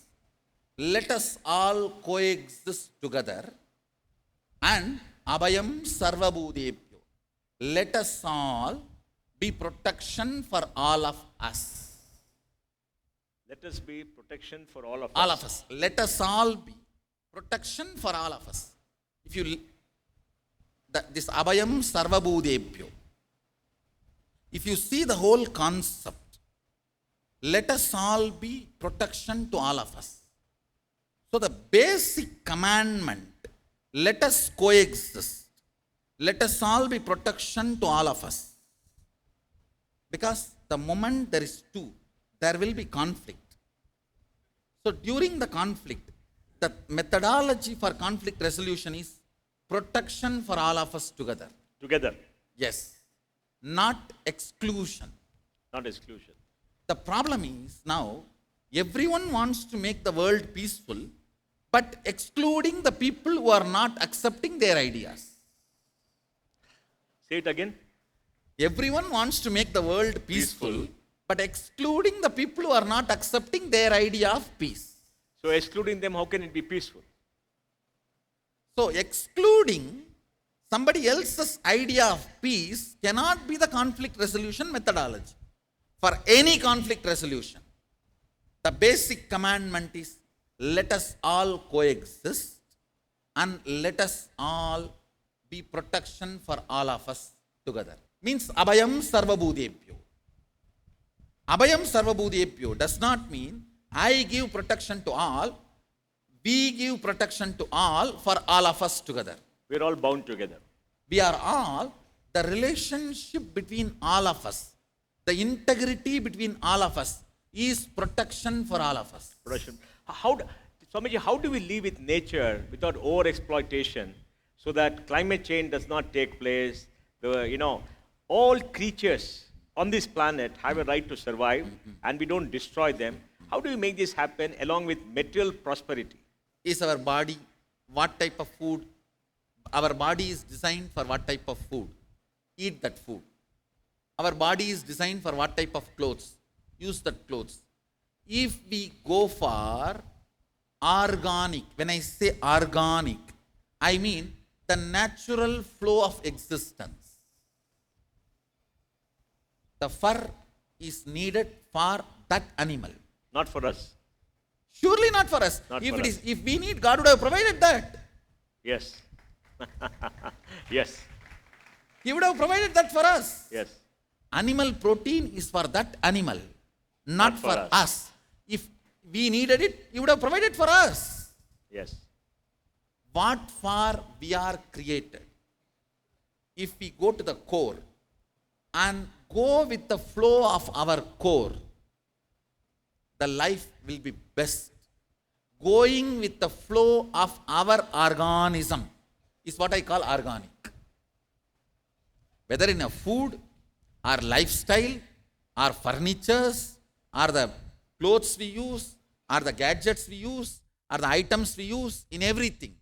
let us all coexist together and abhayam sarvabhudebhyo. Let us all be protection for all of us. Let us be protection for all of us. All of us. Let us all be protection for all of us. If you, this abhayam sarvabhudebhyo, if you see the whole concept, let us all be protection to all of us. So the basic commandment, let us coexist. Let us all be protection to all of us. Because the moment there is two, there will be conflict. So during the conflict, the methodology for conflict resolution is protection for all of us together. Together, Yes. Not exclusion. not exclusion. The problem is now everyone wants to make the world peaceful, but excluding the people who are not accepting their ideas. Say it again. Everyone wants to make the world peaceful, but excluding the people who are not accepting their idea of peace. So excluding them, how can it be peaceful? So excluding somebody else's idea of peace cannot be the conflict resolution methodology. For any conflict resolution, the basic commandment is let us all coexist and let us all be protection for all of us together. Means abhayam sarvabhudebhyo. Abhayam sarvabhudebhyo does not mean I give protection to all, we give protection to all for all of us together. We're all bound together. We are all, the relationship between all of us, the integrity between all of us is protection for all of us. Protection. How, Swamiji, how do we live with nature without over-exploitation so that climate change does not take place? All creatures on this planet have a right to survive and we don't destroy them. How do we make this happen along with material prosperity? Is our body what type of food? Our body is designed for what type of food? Eat that food. Our body is designed for what type of clothes? Use that clothes. If we go for organic, when I say organic, I mean the natural flow of existence. The fur is needed for that animal. Not for us. Surely not for us. Not if for it us. is, if we need, God would have provided that. Yes. Yes. He would have provided that for us. Yes. Animal protein is for that animal, not Not for for us. us. If we needed it, He would have provided for us. Yes. What for we are created? If we go to the core and go with the flow of our core, the life will be best. Going with the flow of our organism is what I call organic. Whether in a food, or lifestyle, or furnitures, or the clothes we use, or the gadgets we use, or the items we use, in everything.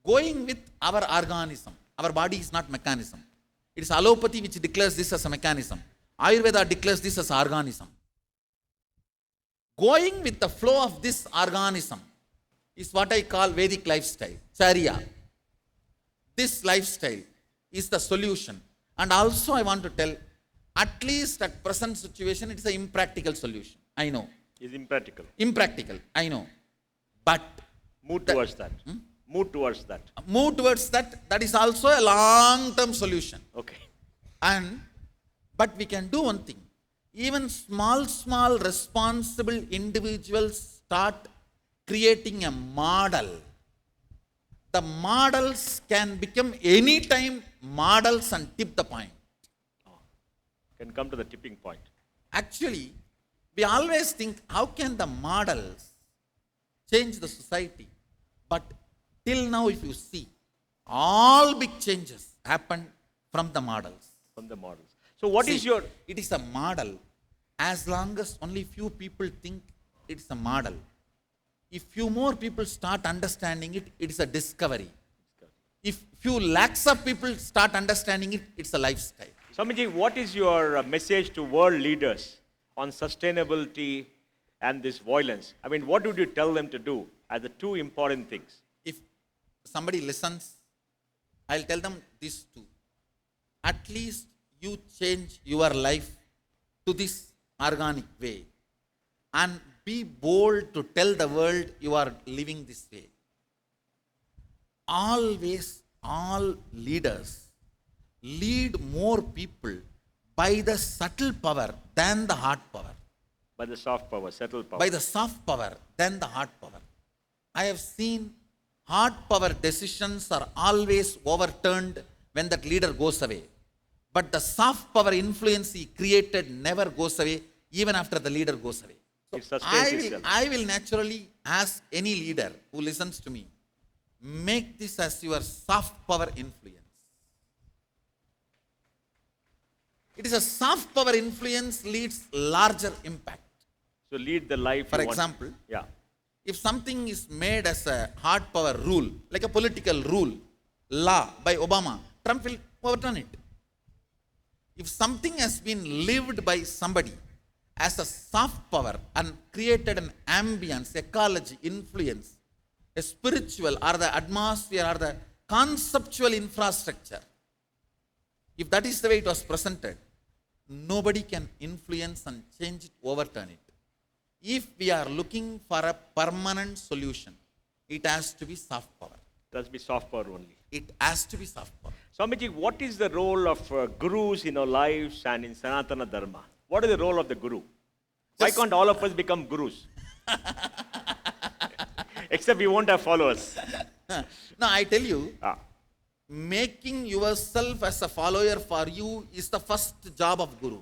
Going with our organism. Our body is not mechanism. It is allopathy which declares this as a mechanism. Ayurveda declares this as organism. Going with the flow of this organism is what I call Vedic lifestyle, Charya. This lifestyle is the solution. And also I want to tell, at least at present situation, it is an impractical solution. I know. It's impractical. Impractical, I know. But Move towards that. Move towards that. move towards that, that is also a long-term solution. Okay. But we can do one thing. Even small responsible individuals start creating a model. The models can become anytime models and tip the point. Can come to the tipping point. Actually, we always think, how can the models change the society? But till now, if you see, all big changes happen from the models. From the models. So what is See, your... It is a model. As long as only few people think it's a model. If few more people start understanding it, it is a discovery. If few lakhs of people start understanding it, it's a lifestyle. Swamiji, what is your message to world leaders on sustainability and this violence? I mean, what would you tell them to do as the two important things? If somebody listens, I'll tell them these two. At least you change your life to this organic way and be bold to tell the world you are living this way. Always, all leaders lead more people by the subtle power than the hard power. By the soft power, settled power. By the soft power than the hard power. I have seen hard power decisions are always overturned when that leader goes away. But the soft power influence he created never goes away even after the leader goes away. It sustains itself. I will naturally ask any leader who listens to me, make this as your soft power influence. It is a soft power influence leads larger impact. So lead the life For you want. example, Yeah. if something is made as a hard power rule, like a political rule, law by Obama, Trump will overturn it. If something has been lived by somebody as a soft power and created an ambience, ecology, influence, a spiritual or the atmosphere or the conceptual infrastructure, if that is the way it was presented, nobody can influence and change it, overturn it. If we are looking for a permanent solution, it has to be soft power. It has to be soft power only. It has to be soft power. Swamiji, what is the role of gurus in our lives and in Sanatana Dharma? What is the role of the guru? Why Just- can't all of us become gurus? Except we won't have followers. Now, I tell you, Ah, making yourself as a follower for you is the first job of guru.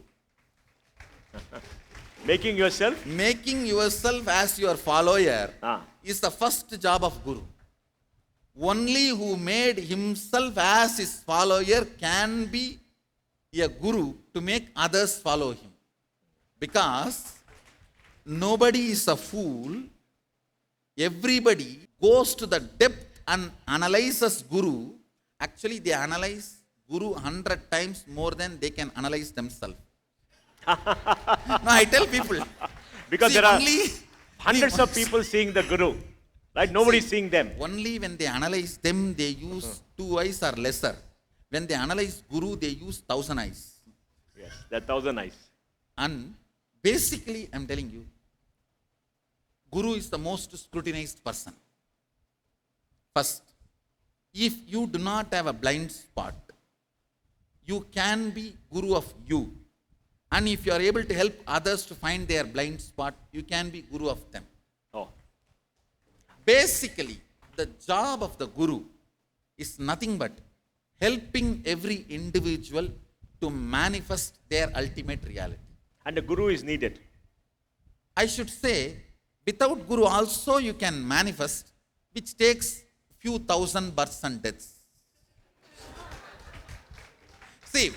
Making yourself? Making yourself as your follower Ah. is the first job of Guru. Only who made himself as his follower can be a Guru to make others follow him. Because nobody is a fool. Everybody goes to the depth and analyzes Guru. Actually, they analyze Guru 100 times more than they can analyze themselves. No, I tell people. Because see, there are only hundreds of people seeing the Guru. Right? Nobody is seeing them. Only when they analyze them, they use 2 eyes or lesser. When they analyze Guru, they use 1,000 eyes. Yes, there are 1,000 eyes. And basically, I'm telling you, Guru is the most scrutinized person. First, if you do not have a blind spot, you can be Guru of you. And if you are able to help others to find their blind spot, you can be Guru of them. Oh, Basically, the job of the Guru is nothing but helping every individual to manifest their ultimate reality. and the Guru is needed. I should say, without Guru also you can manifest, which takes few thousand births and deaths. See,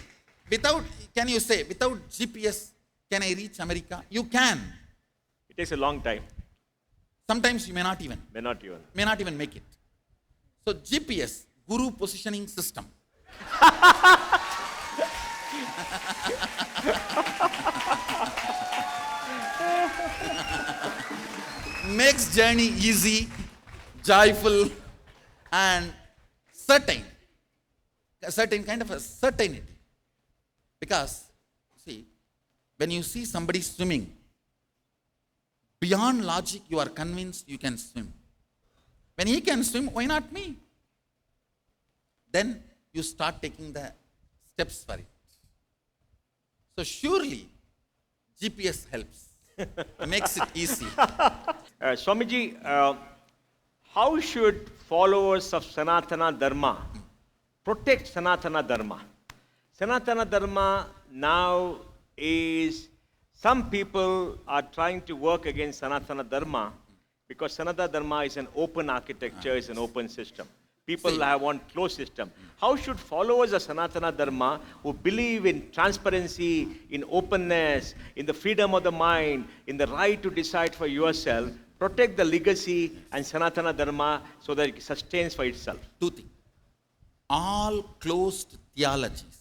can you say, without GPS, can I reach America? You can. It takes a long time. Sometimes you may not even May not even. make it. So GPS, Guru positioning system. Makes journey easy, joyful, and certain. A certain kind of a certainty. Because, see, when you see somebody swimming, beyond logic, you are convinced you can swim. When he can swim, why not me? Then you start taking the steps for it. So surely, GPS helps, makes it easy. Swamiji, how should followers of Sanatana Dharma protect Sanatana Dharma? Sanatana Dharma now is, some people are trying to work against Sanatana Dharma because Sanatana Dharma is an open architecture, it's an open system. People See. have one closed system. How should followers of Sanatana Dharma who believe in transparency, in openness, in the freedom of the mind, in the right to decide for yourself, protect the legacy and Sanatana Dharma so that it sustains for itself? Two things. All closed theologies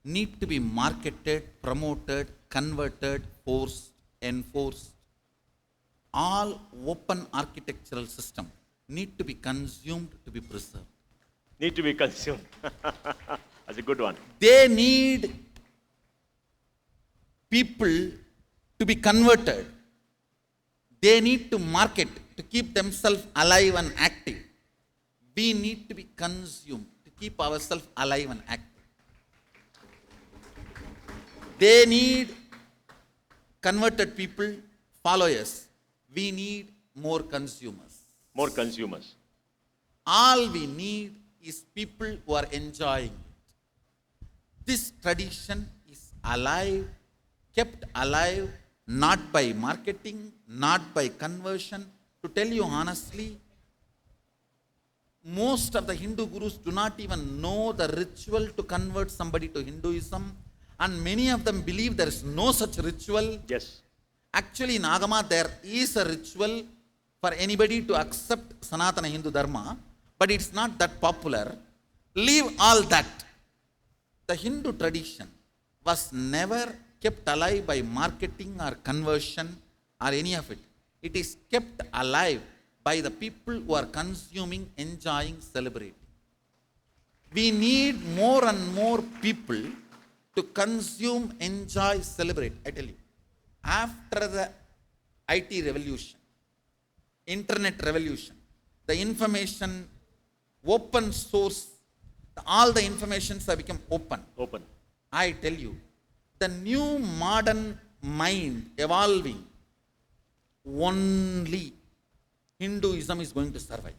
need to be marketed, promoted, converted, forced, enforced. All open architectural system need to be consumed to be preserved. Need to be consumed. That's a good one. They need people to be converted. They need to market to keep themselves alive and active. We need to be consumed to keep ourselves alive and active. They need converted people, followers. We need more consumers. More consumers. All we need is people who are enjoying it. This tradition is alive, kept alive, not by marketing, not by conversion. To tell you honestly, most of the Hindu gurus do not even know the ritual to convert somebody to Hinduism, and many of them believe there is no such ritual. Yes. Actually, in Agama, there is a ritual for anybody to accept Sanatana Hindu Dharma, but it's not that popular. Leave all that. The Hindu tradition was never kept alive by marketing or conversion or any of it. It is kept alive by the people who are consuming, enjoying, celebrating. We need more and more people to consume, enjoy, celebrate. I tell you, after the IT revolution, internet revolution, the information, open source, all the informations have become open. Open. I tell you, the new modern mind evolving, only Hinduism is going to survive.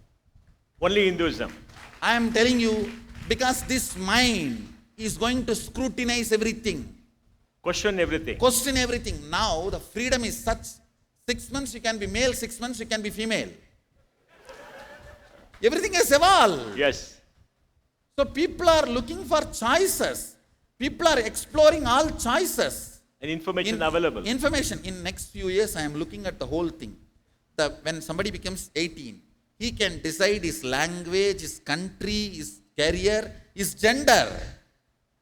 Only Hinduism. I am telling you, because this mind is going to scrutinize everything. Question everything. Question everything. Now the freedom is such, 6 months you can be male, 6 months you can be female. Everything has evolved. Yes. So people are looking for choices. People are exploring all choices. And information available. Information. In next few years, I am looking at the whole thing. When somebody becomes 18, he can decide his language, his country, his career, his gender.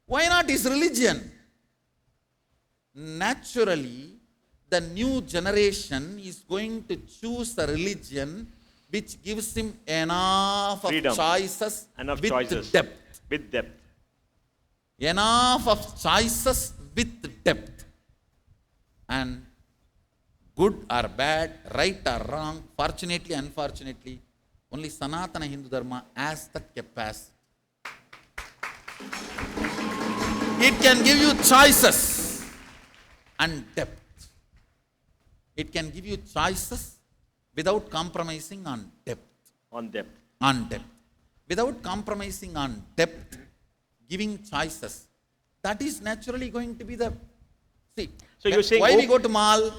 Why not his religion? Naturally, the new generation is going to choose a religion which gives him enough Freedom. of choices Enough with choices. depth. With depth. Enough of choices with depth. And good or bad, right or wrong, fortunately, unfortunately, only Sanatana Hindu Dharma has that capacity. It can give you choices and depth. It can give you choices without compromising on depth. On depth. On depth. Without compromising on depth, giving choices. That is naturally going to be the... See, So you're saying why we go to mall?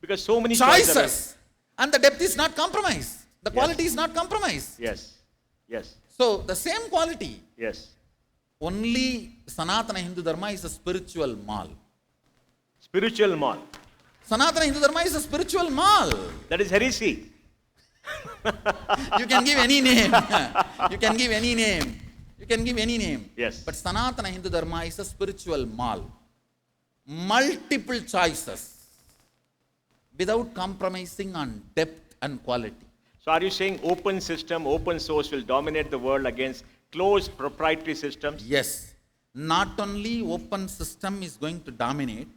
Because so many choices. Choices. And the depth is not compromised. The Yes. quality is not compromised. Yes. Yes. So the same quality. Yes. Only Sanatana Hindu Dharma is a spiritual mall. Spiritual mall. Sanatana Hindu Dharma is a spiritual mall. That is heresy. You can give any name. You can give any name. You can give any name. Yes. But Sanatana Hindu Dharma is a spiritual mall. Multiple choices without compromising on depth and quality. So are you saying open system, open source will dominate the world against closed proprietary systems? Yes. Not only open system is going to dominate,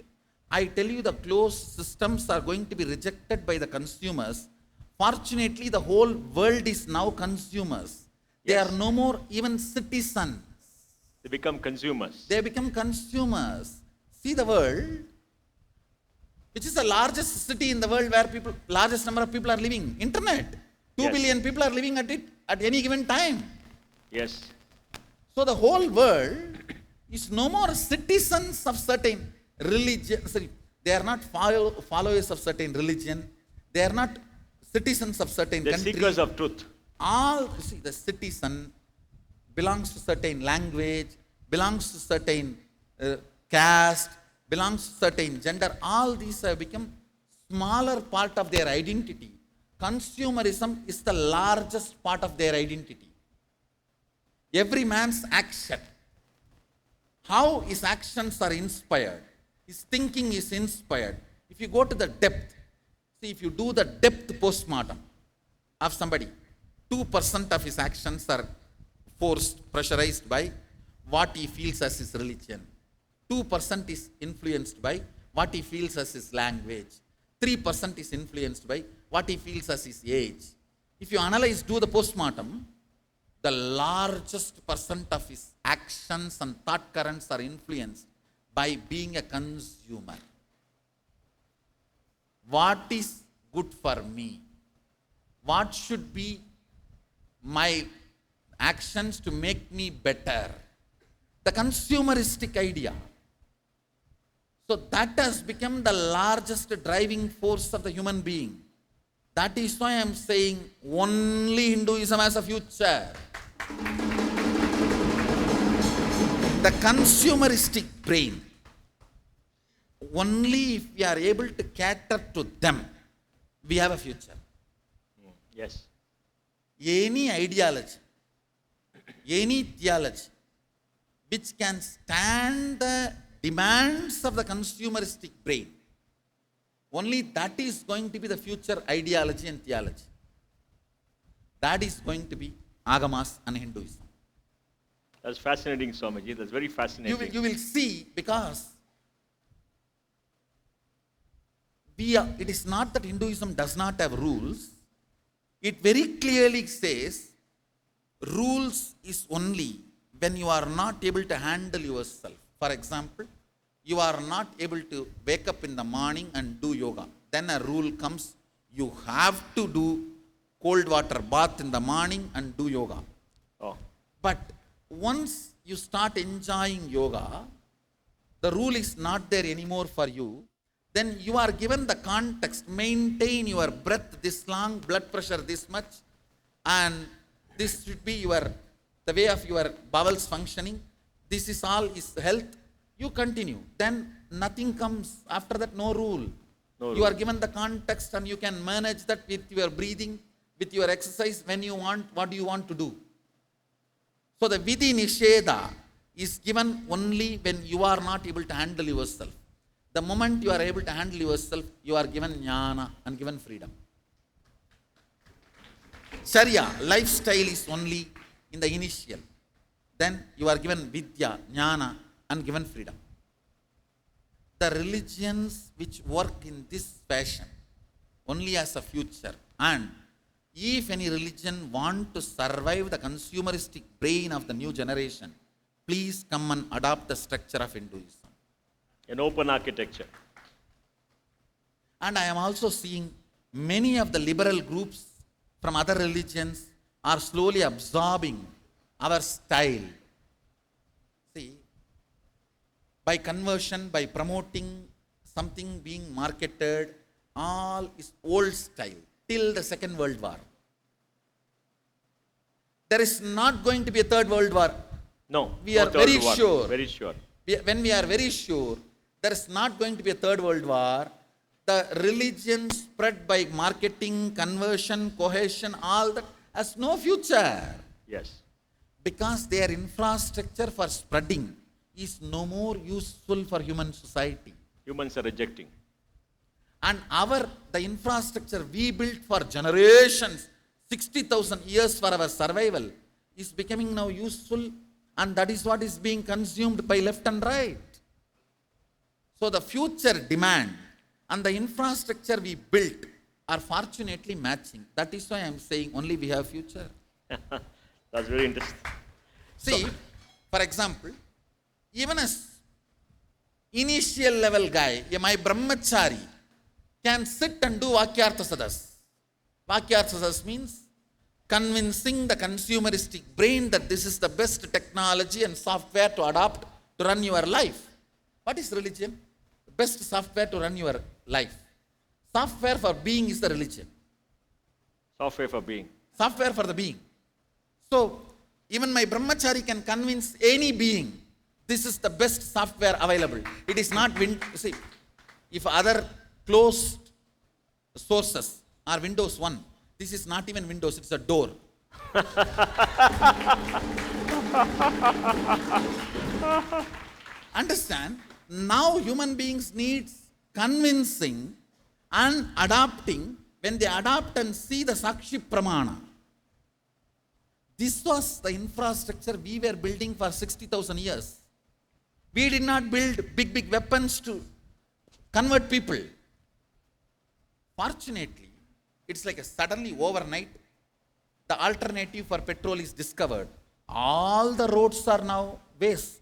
I tell you the closed systems are going to be rejected by the consumers. Fortunately, the whole world is now consumers. They Yes. are no more even citizens. They become consumers. They become consumers. See the world, which is the largest city in the world where largest number of people are living. Internet. 2 Yes. billion people are living at it at any given time. Yes. So the whole world is no more citizens of certain religion. Sorry, they are not followers of certain religion. They are not citizens of certain They're country. seekers of truth. All, see, the citizen belongs to certain language, belongs to certain caste, belongs to certain gender. All these have become smaller part of their identity. Consumerism is the largest part of their identity. Every man's action, how his actions are inspired, his thinking is inspired. If you go to the depth, see, if you do the depth postmortem of somebody, 2% of his actions are pressurized by what he feels as his religion. 2% is influenced by what he feels as his language. 3% is influenced by what he feels as his age. If you analyze, do the postmortem, the largest percent of his actions and thought currents are influenced by being a consumer. What is good for me? What should be my actions to make me better? The consumeristic idea. So that has become the largest driving force of the human being. That is why I am saying only Hinduism has a future. The consumeristic brain, only if we are able to cater to them, we have a future. Yes. Any ideology, any theology, which can stand the demands of the consumeristic brain, only that is going to be the future ideology and theology. That is going to be Agamas and Hinduism. That's fascinating, Swamiji. That's very fascinating. You will see, because it is not that Hinduism does not have rules. It very clearly says rules is only when you are not able to handle yourself. For example, you are not able to wake up in the morning and do yoga. Then a rule comes, you have to do cold water bath in the morning and do yoga. Oh. But once you start enjoying yoga, the rule is not there anymore for you, then you are given the context, maintain your breath this long, blood pressure this much, and this should be the way of your bowels functioning. This is all is health. You continue. Then nothing comes. After that, no rule. No You rule. are given the context and you can manage that with your breathing, with your exercise, when you want, what do you want to do. So the Vidhi Nisheda is given only when you are not able to handle yourself. The moment you are able to handle yourself, you are given jnana and given freedom. Charya, lifestyle is only in the initial. Then you are given vidya, jnana and given freedom. The religions which work in this fashion only as a future, and if any religion want to survive the consumeristic brain of the new generation, please come and adopt the structure of Hinduism. An open architecture. And I am also seeing many of the liberal groups from other religions are slowly absorbing our style. See, by conversion, by promoting something being marketed, all is old style till the Second World War. There is not going to be a Third World War. No. We no are third very war. sure. Very sure. When we are very sure there is not going to be a Third World War, the religion spread by marketing, conversion, cohesion, all that has no future. Yes. Because their infrastructure for spreading is no more useful for human society. Humans are rejecting. And the infrastructure we built for generations, 60,000 years for our survival, is becoming now useful, and that is what is being consumed by left and right. So the future demand and the infrastructure we built are fortunately matching. That is why I am saying only we have future. That's very interesting. See, for example, even as initial level guy, my brahmachari can sit and do Vakyartha Sadas. Vakyartha Sadas means convincing the consumeristic brain that this is the best technology and software to adopt to run your life. What is religion? The best software to run your life. Software for being is the religion. Software for being. Software for the being. So, even my brahmachari can convince any being this is the best software available. It is not, see, if other closed sources are Windows 1, this is not even Windows, it's a door. Understand? Now human beings need convincing and adapting. When they adapt and see the Sakshi Pramana, this was the infrastructure we were building for 60,000 years. We did not build big weapons to convert people. Fortunately, it's like suddenly overnight, the alternative for petrol is discovered. All the roads are now waste.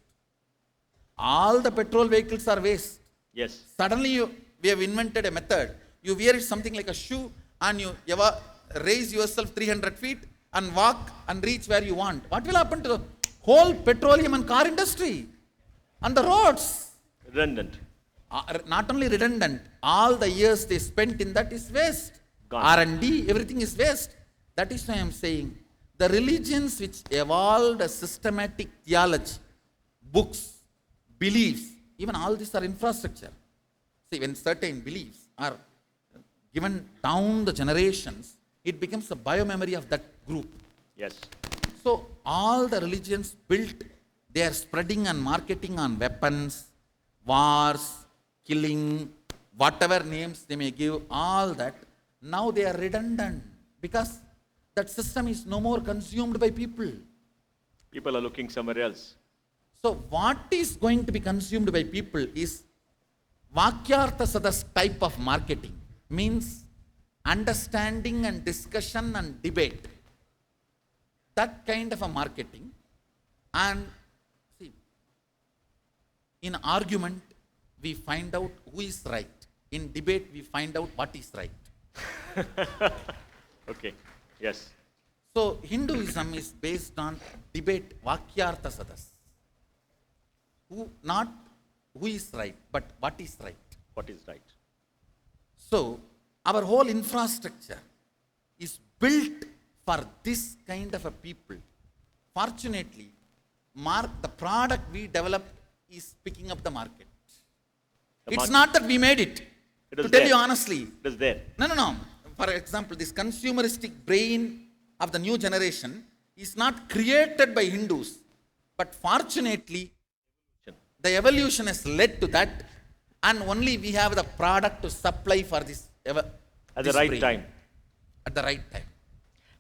All the petrol vehicles are waste. Yes. Suddenly we have invented a method. You wear it something like a shoe and you raise yourself 300 feet and walk and reach where you want. What will happen to the whole petroleum and car industry and the roads? Redundant. Not only redundant, all the years they spent in that is waste. Gone. R&D, everything is waste. That is why I am saying the religions which evolved a systematic theology, books, beliefs, even all these are infrastructure. See, when certain beliefs are given down the generations, it becomes a biomemory of that group. Yes. So all the religions built, they are spreading and marketing on weapons, wars, killing, whatever names they may give, all that. Now they are redundant because that system is no more consumed by people. People are looking somewhere else. So what is going to be consumed by people is Vakyartha Sadas type of marketing. Means understanding and discussion and debate. That kind of a marketing. And see, in argument, we find out who is right. In debate, we find out what is right. Okay. Yes. So Hinduism is based on debate, Vakyartha Sadas. Who not who is right, but what is right. What is right? So, our whole infrastructure is built for this kind of a people. Fortunately, the product we developed is picking up the market. It's not that we made it. It To is tell there. you honestly, It is there. no. For example, this consumeristic brain of the new generation is not created by Hindus, but fortunately, the evolution has led to that, and only we have the product to supply for this. At the this right brain. time. At the right time.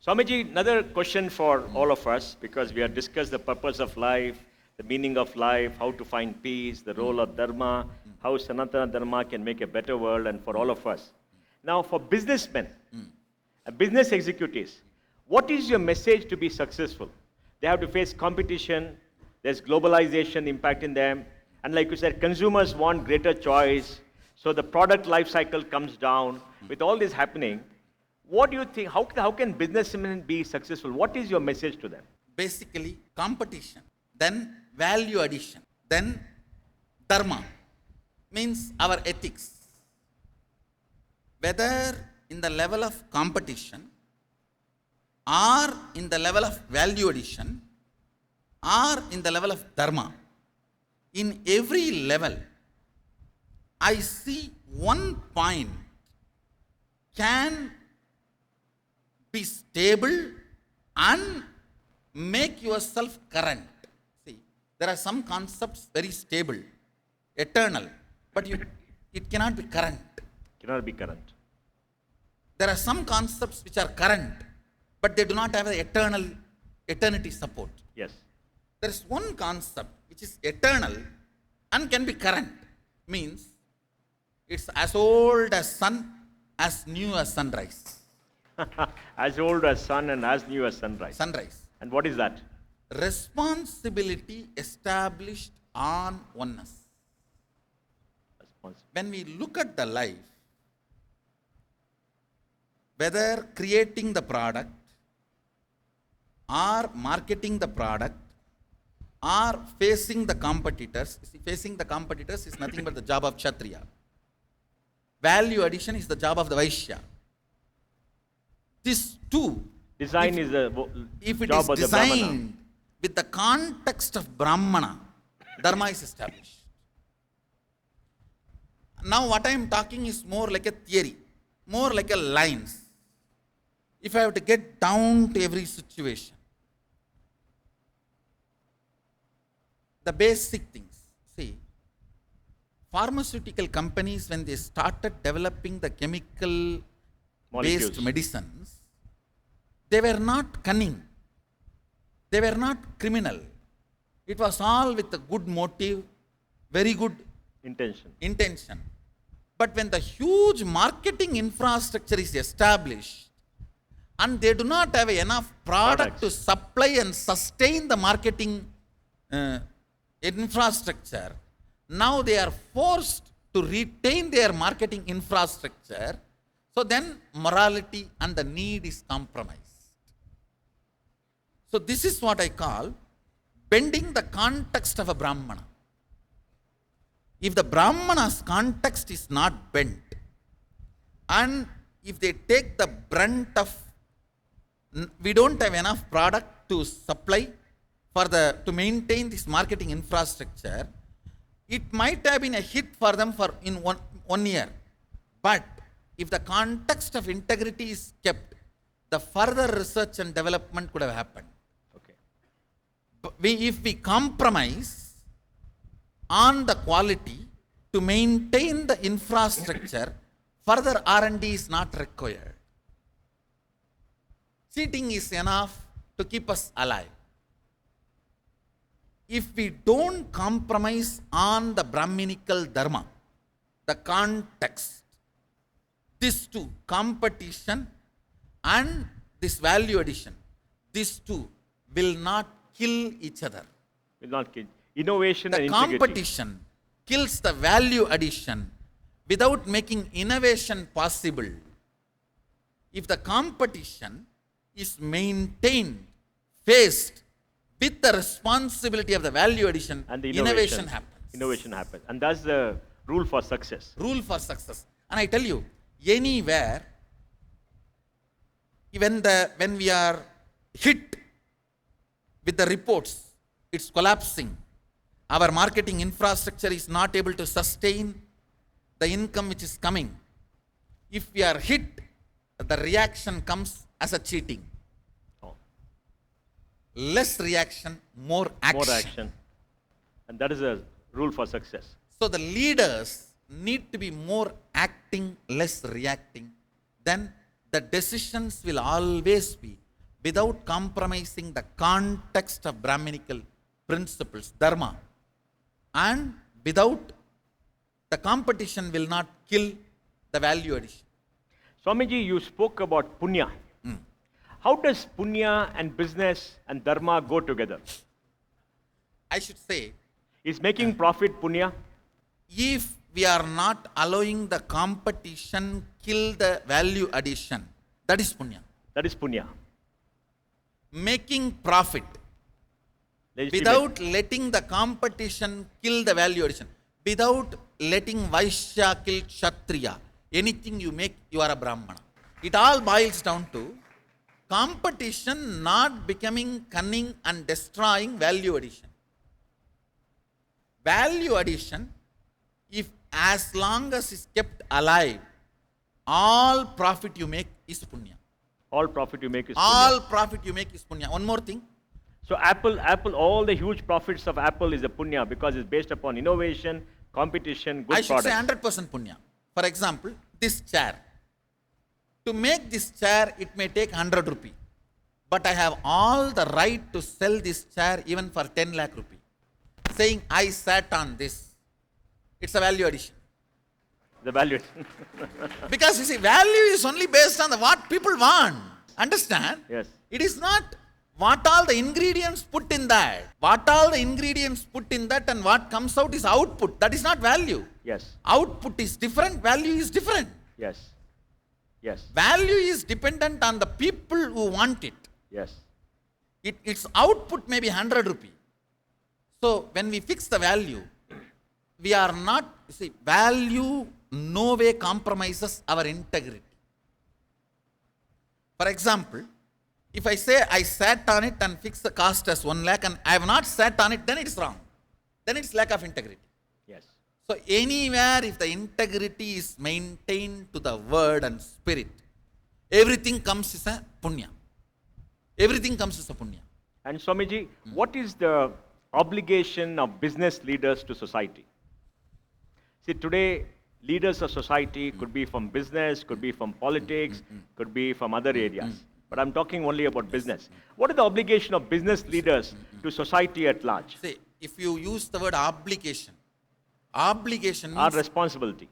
Swamiji, another question for all of us, because we have discussed the purpose of life, the meaning of life, how to find peace, the role of Dharma, how Sanatana Dharma can make a better world, and for all of us. Now, for businessmen, business executives, what is your message to be successful? They have to face competition, there's globalization impacting them, and like you said, consumers want greater choice, so the product life cycle comes down. With all this happening, what do you think, how can businessmen be successful? What is your message to them? Basically, competition, then value addition, then dharma, means our ethics. Whether in the level of competition, or in the level of value addition, or in the level of dharma, in every level, I see one point can be stable and make yourself current. See, there are some concepts very stable, eternal, but it cannot be current. Cannot be current. There are some concepts which are current, but they do not have the eternity support. Yes. There is one concept which is eternal and can be current. Means it's as old as sun, as new as sunrise. As old as sun and as new as sunrise. Sunrise. And what is that? Responsibility established on oneness. Responsibility. When we look at the life, whether creating the product or marketing the product or facing the competitors, see, facing the competitors is nothing but the job of Kshatriya. Value addition is the job of the Vaishya. These two, Design is the if it job is of the Brahmana. designed with the context of Brahmana, Dharma is established. Now what I am talking is more like a theory, more like a lines. If I have to get down to every situation, the basic things. See, pharmaceutical companies, when they started developing the chemical-based Molecules. medicines, they were not cunning. They were not criminal. It was all with a good motive, very good intention. But when the huge marketing infrastructure is established, and they do not have enough product to supply and sustain the marketing infrastructure, now they are forced to retain their marketing infrastructure. So then morality and the need is compromised. So this is what I call bending the context of a Brahmana. If the Brahmana's context is not bent, and if they take the brunt of, we don't have enough product to supply to maintain this marketing infrastructure, it might have been a hit for them in one year. But if the context of integrity is kept, the further research and development could have happened. Okay. If we compromise on the quality to maintain the infrastructure, further R&D is not required. Cheating is enough to keep us alive. If we don't compromise on the Brahminical Dharma, the context, these two, competition and this value addition, these two will not kill each other. Will not kill. Innovation The and integrity. competition kills the value addition without making innovation possible. If the competition is maintained, faced with the responsibility of the value addition, And the innovation happens. Innovation happens. And that's the rule for success. Rule for success. And I tell you, anywhere, when we are hit with the reports, it's collapsing. Our marketing infrastructure is not able to sustain the income which is coming. If we are hit, the reaction comes as a cheating. Oh, Less reaction, more action. more action. And that is a rule for success. So the leaders need to be more acting, less reacting. Then the decisions will always be without compromising the context of Brahminical principles, dharma. And without, the competition will not kill the value addition. Swamiji, you spoke about punya. How does punya and business and dharma go together? I should say, Is making profit punya? if we are not allowing the competition kill the value addition, that is punya. That is punya. Making profit without letting the competition kill the value addition, without letting Vaishya kill Kshatriya, anything you make, you are a Brahmana. It all boils down to competition not becoming cunning and destroying value addition. Value addition, if as long as is kept alive, all profit you make is punya. All profit you make is All punya. profit you make is punya. One more thing. So Apple, all the huge profits of Apple is a punya because it's based upon innovation, competition, good I should products. say 100% punya. For example, this chair. To make this chair, it may take 100 rupee. But I have all the right to sell this chair even for 10 lakh rupee. Saying I sat on this. It's a value addition. The value. Because you see, value is only based on what people want. Understand? Yes. It is not what all the ingredients put in that. What all the ingredients put in that and what comes out is output. That is not value. Yes. Output is different, value is different. Yes. Yes. Value is dependent on the people who want it. Yes. Its output may be 100 rupee. So when we fix the value, we are not, you see, value no way compromises our integrity. For example, if I say I sat on it and fixed the cost as 1 lakh and I have not sat on it, then it is wrong. Then it's lack of integrity. Yes. So anywhere if the integrity is maintained to the word and spirit, everything comes as a punya. Everything comes as a punya. And Swamiji, what is the obligation of business leaders to society? See, today, leaders of society could be from business, could be from politics, could be from other areas. But I'm talking only about business. What is the obligation of business leaders to society at large? See, if you use the word obligation means Our responsibility.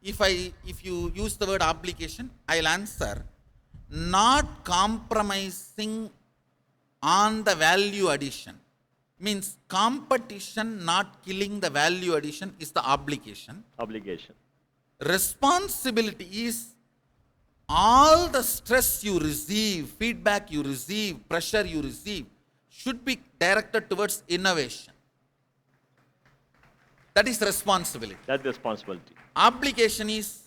if you use the word obligation, I'll answer not compromising on the value addition. Means competition not killing the value addition is the obligation. Obligation. Responsibility is all the stress you receive, feedback you receive, pressure you receive should be directed towards innovation. That is responsibility. That's the responsibility. Obligation is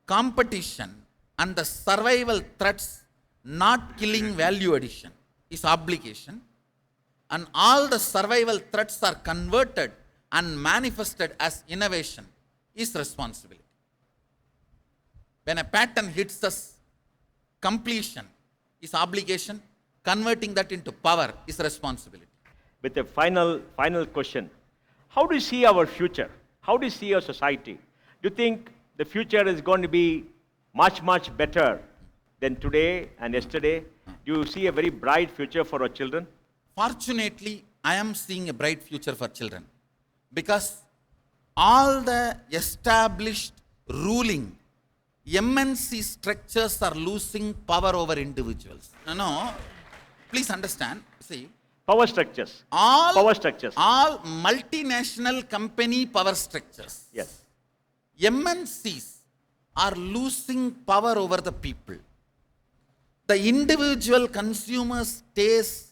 competition and the survival threats not killing value addition is obligation. And all the survival threats are converted and manifested as innovation is responsibility. When a pattern hits us, completion is obligation, converting that into power is responsibility. With a final question. How do you see our future? How do you see our society? Do you think the future is going to be much, much better than today and yesterday? Do you see a very bright future for our children? Fortunately, I am seeing a bright future for children because all the established ruling MNC structures are losing power over individuals. No, please understand. See, Power structures. all multinational company power structures, Yes. MNCs are losing power over the people. The individual consumer's taste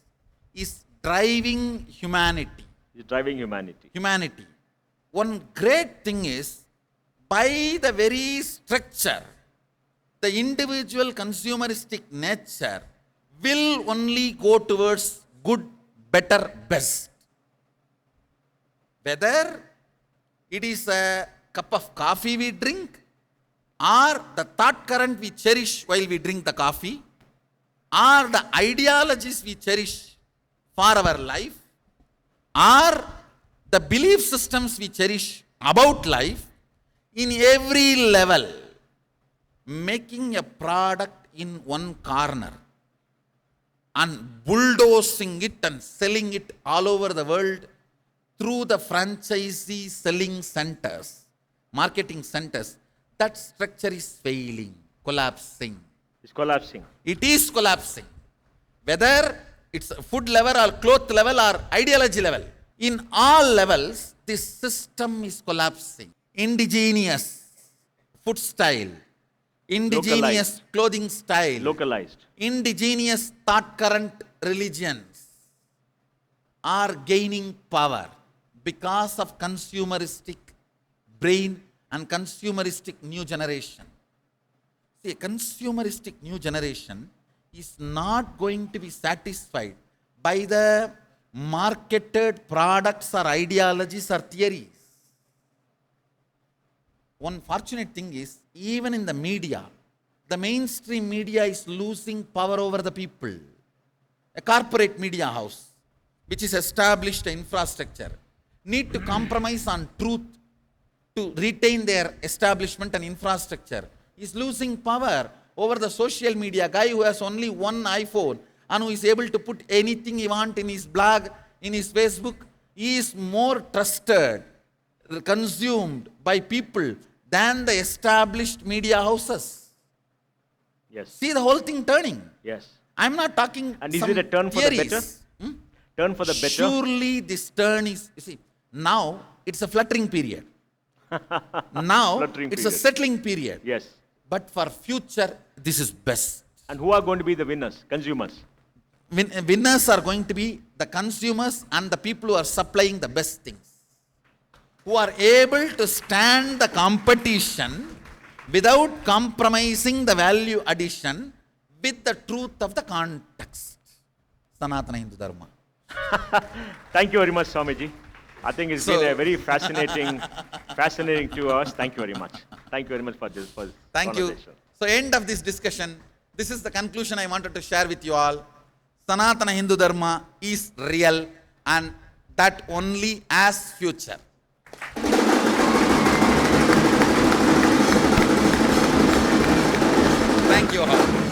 is driving humanity. It's driving humanity. Humanity. One great thing is, by the very structure, the individual consumeristic nature will only go towards good, better, best. Whether it is a cup of coffee we drink, or the thought current we cherish while we drink the coffee, or the ideologies we cherish for our life, or the belief systems we cherish about life, in every level, making a product in one corner and bulldozing it and selling it all over the world through the franchisee selling centers, marketing centers, that structure is failing, collapsing. It's collapsing. It is collapsing. Whether it's food level or cloth level or ideology level, in all levels, this system is collapsing. Indigenous food style, indigenous clothing style, Localized. indigenous thought current religions are gaining power because of consumeristic brain and consumeristic new generation. See, a consumeristic new generation is not going to be satisfied by the marketed products or ideologies or theories. One fortunate thing is, even in the media, the mainstream media is losing power over the people. A corporate media house, which is established infrastructure, need to compromise on truth to retain their establishment and infrastructure, is losing power over the social media guy who has only one iPhone and who is able to put anything he wants in his blog, in his Facebook. He is more trusted, consumed by people than the established media houses. Yes. See the whole thing turning. Yes. I'm not talking And is some it a turn for the theories. better? Turn for the better? Surely this turn is, you see, now it's a fluttering period. Now Fluttering it's a period. settling period. Yes. But for future, this is best. And who are going to be the winners? Consumers. Winners are going to be the consumers and the people who are supplying the best things, who are able to stand the competition without compromising the value addition with the truth of the context. Sanatana Hindu Dharma. Thank you very much, Swamiji. I think it's So- been a very fascinating 2 hours. Thank you very much. Thank you very much for this Thank you. conversation. So, end of this discussion, this is the conclusion I wanted to share with you all. Sanatana Hindu Dharma is real, and that only as future. Thank you all.